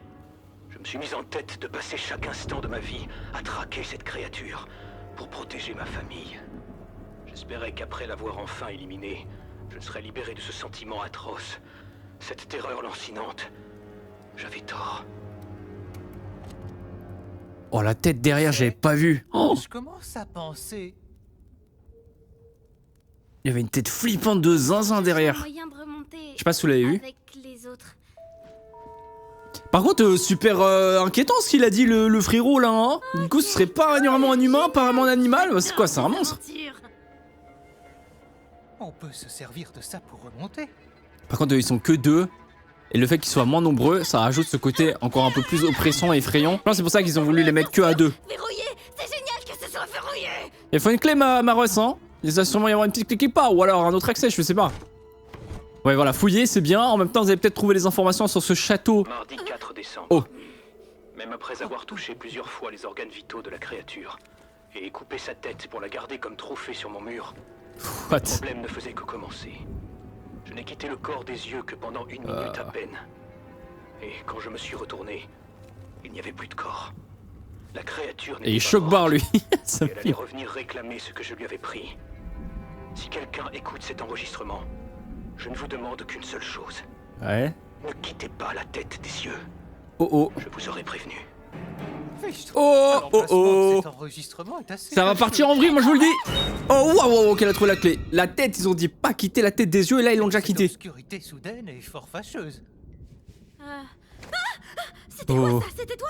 Je me suis mis en tête de passer chaque instant de ma vie à traquer cette créature pour protéger ma famille. J'espérais qu'après l'avoir enfin éliminée, je serais libéré de ce sentiment atroce, cette terreur lancinante. J'avais tort. Oh, la tête derrière, j'avais pas vu. Oh, Je commence à penser... il y avait une tête flippante de zinzin derrière. Moyen de remonter. Je sais pas si vous l'avez vu. Avec les autres. Par contre, super inquiétant ce qu'il a dit le frérot là, hein. Du coup, ce serait pas vraiment un humain, pas vraiment un animal. C'est quoi, c'est un monstre? On peut se servir de ça pour remonter. Par contre, ils sont que deux. Et le fait qu'ils soient moins nombreux, ça ajoute ce côté encore un peu plus oppressant et effrayant. C'est pour ça qu'ils ont voulu les mettre que à deux. Verrouillé, c'est génial que ce soit verrouillé. Il faut une clé, Maros, hein. Il doit sûrement y avoir une petite clé qui part, ou alors un autre accès, je sais pas. Ouais, voilà, fouiller, c'est bien. En même temps, vous avez peut-être trouvé les informations sur ce château. Mardi 4 décembre. Oh. Même après avoir touché plusieurs fois les organes vitaux de la créature et coupé sa tête pour la garder comme trophée sur mon mur, What? le problème ne faisait que commencer. Je n'ai quitté le corps des yeux que pendant une minute à peine. Et quand je me suis retourné, il n'y avait plus de corps. La créature Et il n'était pas choque barre, morte. lui. Ça me Elle fait- allait revenir réclamer ce que je lui avais pris. Si quelqu'un écoute cet enregistrement, je ne vous demande qu'une seule chose. Ouais. Ne quittez pas la tête des cieux. Oh. Je vous aurais prévenu. Oh. Cet enregistrement est assez Ça va caché. partir en vrille, moi je vous le dis. Oh, waouh, qu'elle a trouvé la clé. La tête, ils ont dit pas quitter la tête des yeux, et là, ils l'ont déjà quitté. L'obscurité soudaine est fort fâcheuse. C'était Oh. quoi ça? C'était toi?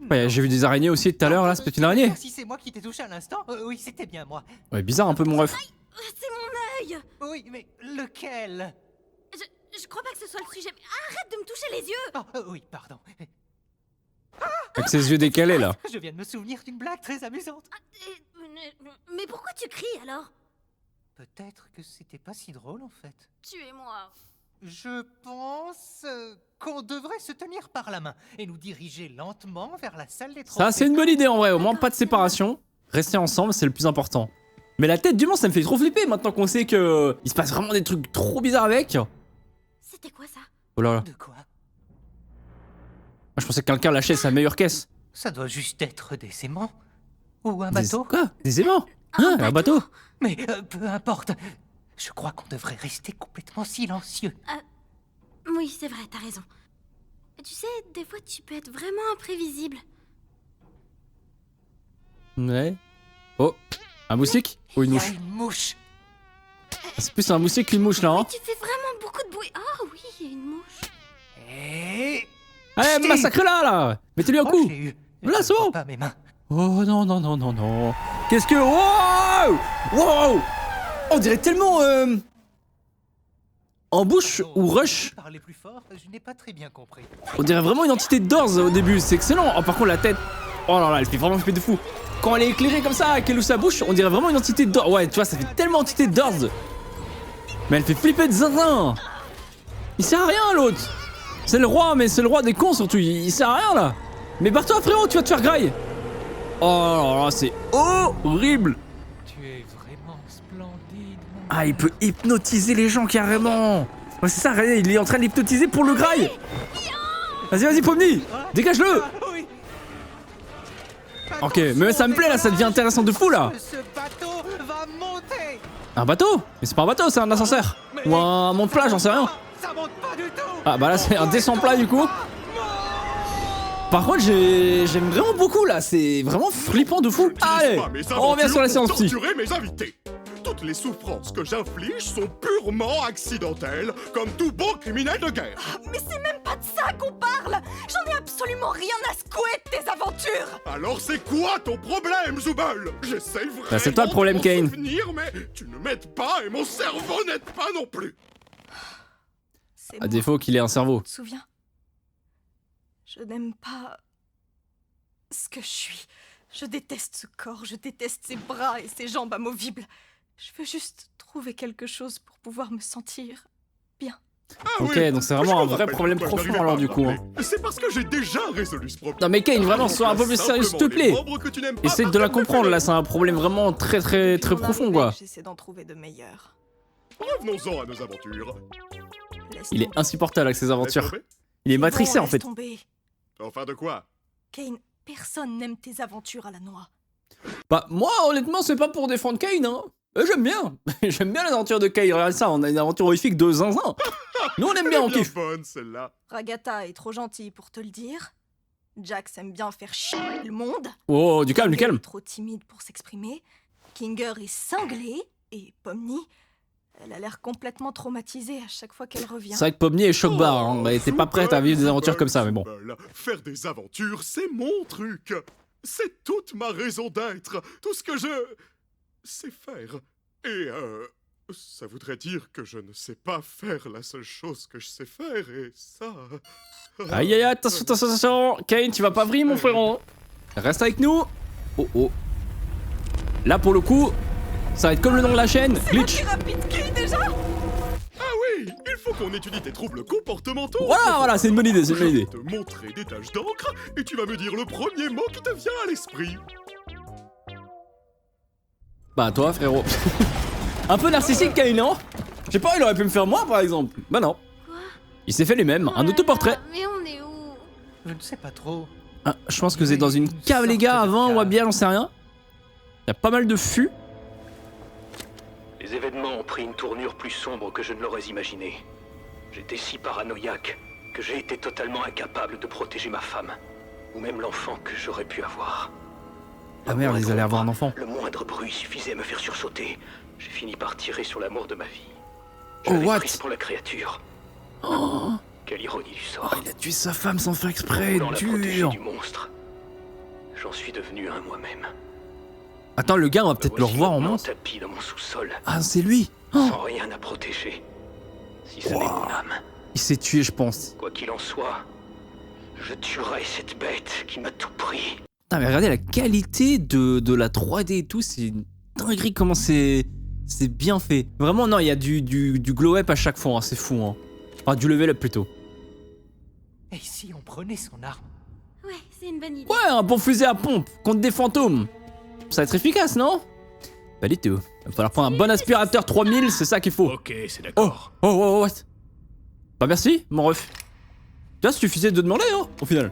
Ouais, j'ai vu des araignées aussi tout à l'heure, là, c'est peut-être une araignée. Si c'est moi qui t'ai touché à l'instant, oui, c'était bien moi. Ouais, bizarre un peu mon ref. C'est mon œil. Oui, mais lequel? Je crois pas que ce soit le sujet. Mais arrête de me toucher les yeux. Oh, oui, pardon. Avec ses yeux décalés, là. Je viens de me souvenir d'une blague très amusante. Mais pourquoi tu cries alors? Peut-être que c'était pas si drôle en fait. Tuez-moi. Je pense qu'on devrait se tenir par la main et nous diriger lentement vers la salle des trophées. Ça, c'est une bonne idée en vrai. Au moins, pas de séparation. Rester ensemble, c'est le plus important. Mais la tête du monstre, ça me fait trop flipper maintenant qu'on sait que il se passe vraiment des trucs trop bizarres avec. C'était quoi ça? Oh là là. De quoi? Je pensais que quelqu'un lâchait sa meilleure caisse. Ça doit juste être des aimants. Ou un Des- bateau. Quoi? Des aimants? Hein, un bateau? Mais peu importe. Je crois qu'on devrait rester complètement silencieux. Oui, c'est vrai, t'as raison. Tu sais, des fois tu peux être vraiment imprévisible. Ouais. Oh, un moustique ou une Il y a mouche? une mouche. C'est plus un moustique qu'une mouche là, hein. Tu fais vraiment beaucoup de bruit. Oh oui, il y a une mouche. Et... Allez, massacrez-la là! Mettez-lui un coup! Là, c'est bon! Pas mes mains. Oh non, non, non, non, non. Qu'est-ce que. Wow! Wow! On dirait tellement. Embouche ou rush? Parlez plus fort, je n'ai pas très bien compris. On dirait vraiment une entité de Doors au début, c'est excellent. Oh, par contre, la tête. Oh là là, elle fait vraiment flipper de fou. Quand elle est éclairée comme ça, qu'elle ouvre sa bouche, on dirait vraiment une entité de Doors. Ouais, tu vois, ça fait tellement entité de Doors. Mais elle fait flipper de zinzin. Il sert à rien l'autre. C'est le roi, mais c'est le roi des cons surtout. Il sert à rien là. Mais barre-toi frérot, tu vas te faire graille. Oh là là, c'est horrible. Tu es vraiment splendide. Ah, il peut hypnotiser les gens carrément. Ouais, c'est ça, regardez, il est en train de l'hypnotiser pour le graille. Vas-y, vas-y, Pomni, dégage-le. Ok, mais ça me plaît là, ça devient intéressant de fou là. Ce bateau va monter. Un bateau? Mais c'est pas un bateau, c'est un ascenseur. Ou un monte-plat, j'en sais rien. Ça monte pas du tout. Ah bah là c'est un descend plat du coup. Par contre j'aime vraiment beaucoup là, c'est vraiment flippant de fou. Allez, on revient sur la séance psy. Torturer mes invités. Toutes les souffrances que j'inflige sont purement accidentelles, comme tout bon criminel de guerre. Mais c'est même pas de ça qu'on parle. J'en ai absolument rien à secouer de tes aventures. Alors c'est quoi ton problème, Zooble? J'essaye vraiment Bah, c'est toi le problème, de Kane. m'en souvenir, mais tu ne m'aides pas et mon cerveau n'aide pas non plus. À défaut qu'il ait un cerveau. Tu te souviens? Je n'aime pas ce que je suis. Je déteste ce corps, je déteste ses bras et ses jambes amovibles. Je veux juste trouver quelque chose pour pouvoir me sentir bien. Ah Ok, oui, donc c'est je vraiment me un vrai rappelle problème pourquoi je profond n'arrivais alors pas du à coup. parler. Hein. C'est parce que j'ai déjà résolu ce problème. Non mais Kane, vraiment, sois un peu plus sérieux s'il te plaît. Essaye de la comprendre là, c'est un problème vraiment très profond quoi. J'essaie d'en trouver de meilleurs. Revenons-en à nos aventures. Il est insupportable avec ses aventures. tomber. Il est matrixé en Laisse fait. tomber. Enfin de quoi? Kane, personne n'aime tes aventures à la noix. Bah moi honnêtement c'est pas pour défendre Kane hein. J'aime bien. J'aime bien l'aventure de Kane, regarde ça, on a une aventure horrifique de zinzin. Nous on aime bien, on kiffe. Bonne celle-là. Ragata est trop gentille pour te le dire. Jax aime bien faire chier le monde. Oh, du calme, du calme. Elle est trop timide pour s'exprimer. Kinger est cinglé. Et Pomni, elle a l'air complètement traumatisée à chaque fois qu'elle revient. C'est vrai que Pomni est choc-barre, hein. Elle était pas prête à vivre des aventures comme ça, mais bon. Faire des aventures, c'est mon truc. C'est toute ma raison d'être. Tout ce que je sais faire. Et ça voudrait dire que je ne sais pas faire la seule chose que je sais faire, et ça... Aïe aïe, attention, attention, attention. Kane, tu vas pas vriller mon frérot. Reste avec nous. Oh oh. Là pour le coup, ça va être comme le nom de la chaîne, Glitch. Déjà. Ah oui, il faut qu'on étudie tes troubles comportementaux. Voilà, c'est une bonne idée, c'est une bonne idée. Je vais te montrer des taches d'encre et tu vas me dire le premier mot qui te vient à l'esprit. Bah toi frérot. Un peu narcissique Kane, non? Je sais pas, il aurait pu me faire moi par exemple. Bah non. Il s'est fait les mêmes, un autoportrait. Mais on est où? Je ne sais pas trop. Ah, je pense que c'est dans une cave les gars, avant ou à bien, j'en sais rien. Il y a pas mal de fûts. Les événements ont pris une tournure plus sombre que je ne l'aurais imaginé. J'étais si paranoïaque que j'ai été totalement incapable de protéger ma femme, ou même l'enfant que j'aurais pu avoir. Ah merde, ils allaient avoir un enfant. Le moindre bruit suffisait à me faire sursauter. J'ai fini par tirer sur l'amour de ma vie. Oh what? Prise pour la créature. Oh. Quelle ironie du sort. Il a tué sa femme sans faire exprès, Voulant la protéger dur. du monstre. J'en suis devenu un moi-même. Attends, le gars, on va peut-être le revoir en monstre. Tapis dans mon sous-sol. Ah, c'est lui. Oh. Sans rien à protéger. Si ce n'est mon âme. Il s'est tué, je pense. Quoi qu'il en soit, je tuerai cette bête qui m'a tout pris. Putain, mais regardez la qualité de la 3D et tout, c'est une dinguerie comment c'est bien fait. Vraiment, non, il y a du glow-up à chaque fois, hein, c'est fou. Hein. Enfin, du level up plutôt. Et si on prenait son arme? Ouais, c'est une bonne idée. Ouais, un bon fusil à pompe contre des fantômes. Ça va être efficace, non? Pas du tout. Il va falloir prendre un bon aspirateur 3000, c'est ça qu'il faut. Ok, c'est d'accord. Oh, what? Bah merci, mon ref. Là, suffisait de demander, hein, au final.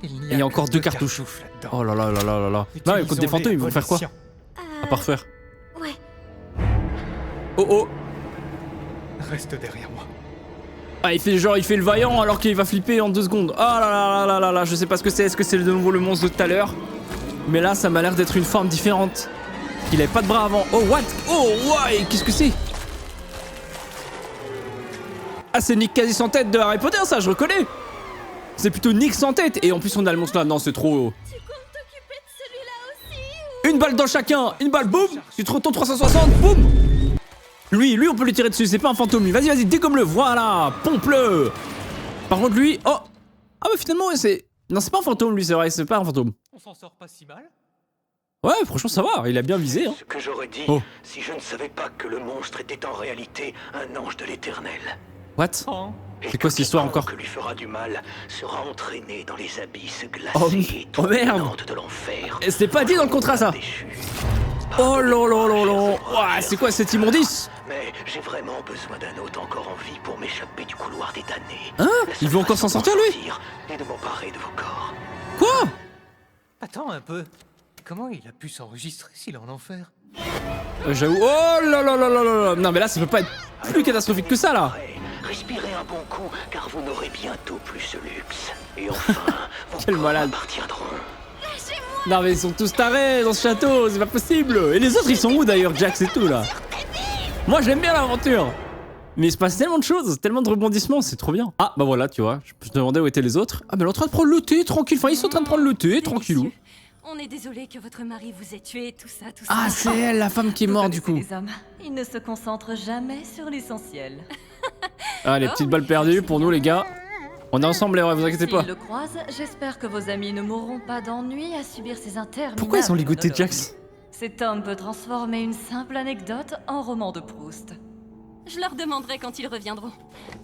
Il y a encore 2 cartouches. Oh là là là là là là. Non, mais contre des fantômes, ils vont faire quoi? À part faire. Ouais. Oh oh. Reste derrière moi. Ah, il fait le vaillant alors qu'il va flipper en 2 secondes. Ah là là là là là, je sais pas ce que c'est. Est-ce que c'est de nouveau le monstre de tout à l'heure? Mais là, ça m'a l'air d'être une forme différente. Il avait pas de bras avant. Oh, what? Oh, ouais, qu'est-ce que c'est? Ah, c'est Nick quasi sans tête de Harry Potter, ça, je reconnais. C'est plutôt Nick sans tête. Et en plus, on a le monstre là. Non, c'est trop. Tu comptes t'occuper de celui-là aussi? Une balle dans chacun. Une balle, boum. Tu te retournes 360, boum. Lui, on peut lui tirer dessus. C'est pas un fantôme, lui. Vas-y, dégomme-le. Voilà. Pompe-le. Par contre, lui. Oh. Ah, bah finalement, ouais, c'est. Non, c'est pas un fantôme, lui, c'est vrai. C'est pas un fantôme. On s'en sort pas si mal. Ouais, franchement, ça va. Il a bien visé. Hein. Ce que j'aurais dit Oh. si je ne savais pas que le monstre était en réalité un ange de l'Éternel. What? C'est quoi cette histoire encore? Que lui fera du mal sera entraîné dans les abysses Oh, glacées et merde! tournantes de l'enfer. Et c'était pas dit dans le contrat ça! Oh lolololo! Ouah, c'est quoi cette immondice? Mais j'ai vraiment besoin d'un hôte encore en vie pour m'échapper du couloir des damnés. Hein? Il veut encore s'en sortir lui? Et de m'emparer de vos corps. Quoi? Attends un peu. Comment il a pu s'enregistrer s'il est en enfer? J'avoue. Oh là là là là là! Non mais là ça peut pas être plus catastrophique que ça là! Respirez un bon coup, car vous n'aurez bientôt plus ce luxe. Et enfin, vos Quel corps malade! appartiendront. Non mais ils sont tous tarés dans ce château, c'est pas possible! Et les autres ils sont où d'ailleurs, Jax et tout là? Moi j'aime bien l'aventure! Mais il se passe tellement de choses, tellement de rebondissements, c'est trop bien. Ah bah voilà, tu vois, je me demandais où étaient les autres. Ah mais elle est en train de prendre le thé, tranquille. Enfin ils sont en train de prendre le thé, tranquillou. On est désolé que votre mari vous ait tué, tout ça, tout ça. Ah c'est elle, la femme qui est morte du coup. Les hommes, ils ne se concentrent jamais sur l'essentiel. Ah les petites balles perdues pour nous les gars. On est ensemble les vrais, vous inquiétez pas. S'ils le croisent, j'espère que vos amis ne mourront pas d'ennui à subir ces interminables. Pourquoi ils ont ligoté monologues. Jax? Cet homme peut transformer une simple anecdote en roman de Proust. Je leur demanderai quand ils reviendront.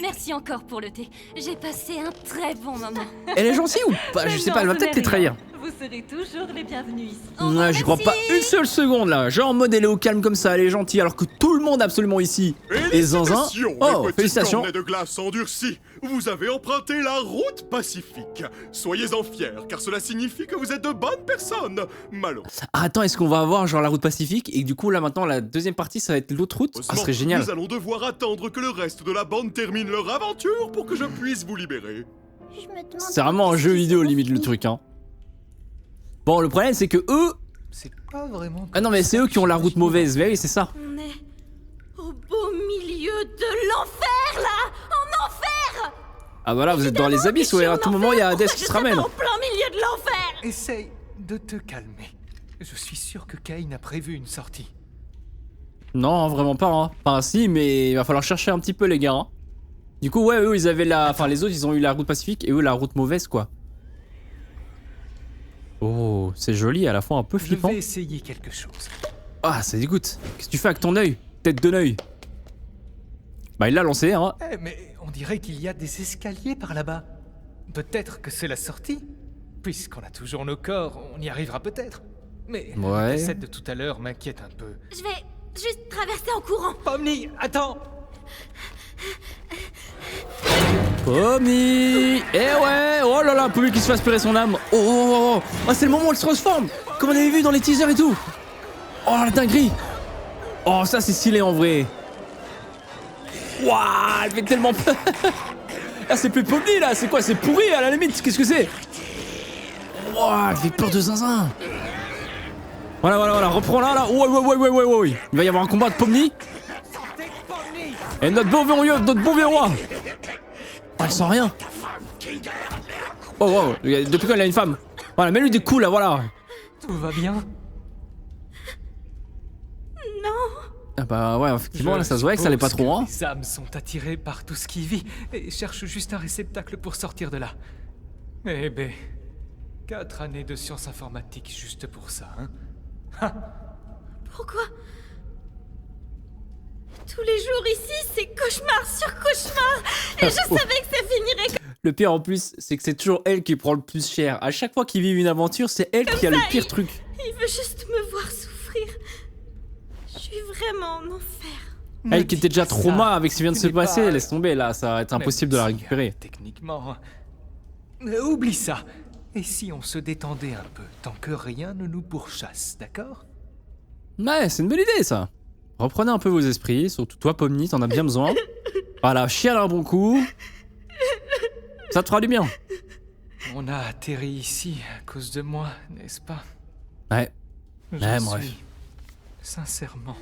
Merci encore pour le thé. J'ai passé un très bon moment. Elle est gentille ou pas? Je sais pas, elle va peut-être les trahir. Vous serez toujours les bienvenus ici. Ouais, j'y crois pas une seule seconde là. Genre en mode elle est au calme comme ça, elle est gentille alors que tout le monde absolument ici est zinzin. Oh, félicitations. Cornets de glace endurcis. Vous avez emprunté la route pacifique. Soyez-en fiers, car cela signifie que vous êtes de bonnes personnes. Malheureusement. Ah, attends, est-ce qu'on va avoir genre la route pacifique et du coup là maintenant la deuxième partie ça va être l'autre route? Ah, ce serait génial. Nous allons devoir attendre que le reste de la bande termine leur aventure pour que je puisse vous libérer. C'est vraiment un jeu vidéo limite le truc hein. Bon le problème c'est que eux... C'est pas vraiment... Ah non mais c'est eux qui ont la route mauvaise, mais oui c'est ça. On est au beau milieu de l'enfer là! En enfer! Ah bah là vous êtes dans les abysses, ouais, à tout moment il y a Hades qui se ramène. En plein milieu de l'enfer! Essaye de te calmer. Je suis sûr que Cain a prévu une sortie. Non vraiment pas hein. Enfin si mais il va falloir chercher un petit peu les gars hein. Du coup ouais eux ils avaient la... Enfin les autres ils ont eu la route pacifique et eux la route mauvaise quoi. Oh c'est joli à la fois un peu flippant. Je vais essayer quelque chose. Ah ça dégoûte. Qu'est-ce que tu fais avec ton œil? Tête de l'œil. Bah il l'a lancé hein. Eh mais on dirait qu'il y a des escaliers par là-bas. Peut-être que c'est la sortie. Puisqu'on a toujours nos corps, on y arrivera peut-être. Mais ouais. la cassette de tout à l'heure m'inquiète un peu. Je vais juste traverser en courant. Pomni, attends! Pomni. Eh ouais. Oh là là, Pomni qui se fait aspirer son âme. Oh, oh, oh. Ah, c'est le moment où elle se transforme. Comme on avait vu dans les teasers et tout. Oh la dinguerie. Oh ça c'est stylé en vrai. Waouh, elle fait tellement peur. Ah c'est plus Pomni là, c'est quoi? C'est pourri à la limite, qu'est-ce que c'est? Waouh, elle fait peur de zinzin. Voilà, reprends là. Ouais. Il va y avoir un combat de Pomni. Et notre bon verroi. Oh, elle sent rien. Oh wow, depuis quand elle a une femme? Voilà, mets-lui des coups là, voilà. Tout va bien? Non. Ah bah ouais, effectivement, là ça se voit que ça allait pas trop, hein. Les âmes sont attirées par tout ce qui vit et cherchent juste un réceptacle pour sortir de là. Eh ben, 4 années de sciences informatiques juste pour ça, hein? Pourquoi? Tous les jours ici, c'est cauchemar sur cauchemar. Et je savais que ça finirait comme... Le pire en plus, c'est que c'est toujours elle qui prend le plus cher. À chaque fois qu'ils vivent une aventure, c'est elle qui a le pire truc. Il veut juste me voir souffrir. Je suis vraiment en enfer. Elle qui était déjà trauma avec ce qui vient de se passer, laisse tomber là, ça va être impossible de la récupérer. Techniquement... Oublie ça. Et si on se détendait un peu, tant que rien ne nous pourchasse, d'accord? Ouais, c'est une bonne idée ça. Reprenez un peu vos esprits, surtout toi Pomni, t'en as bien besoin. Voilà, chiale un bon coup. Ça te fera du bien. On a atterri ici à cause de moi, n'est-ce pas? Ouais. Je bref. suis sincèrement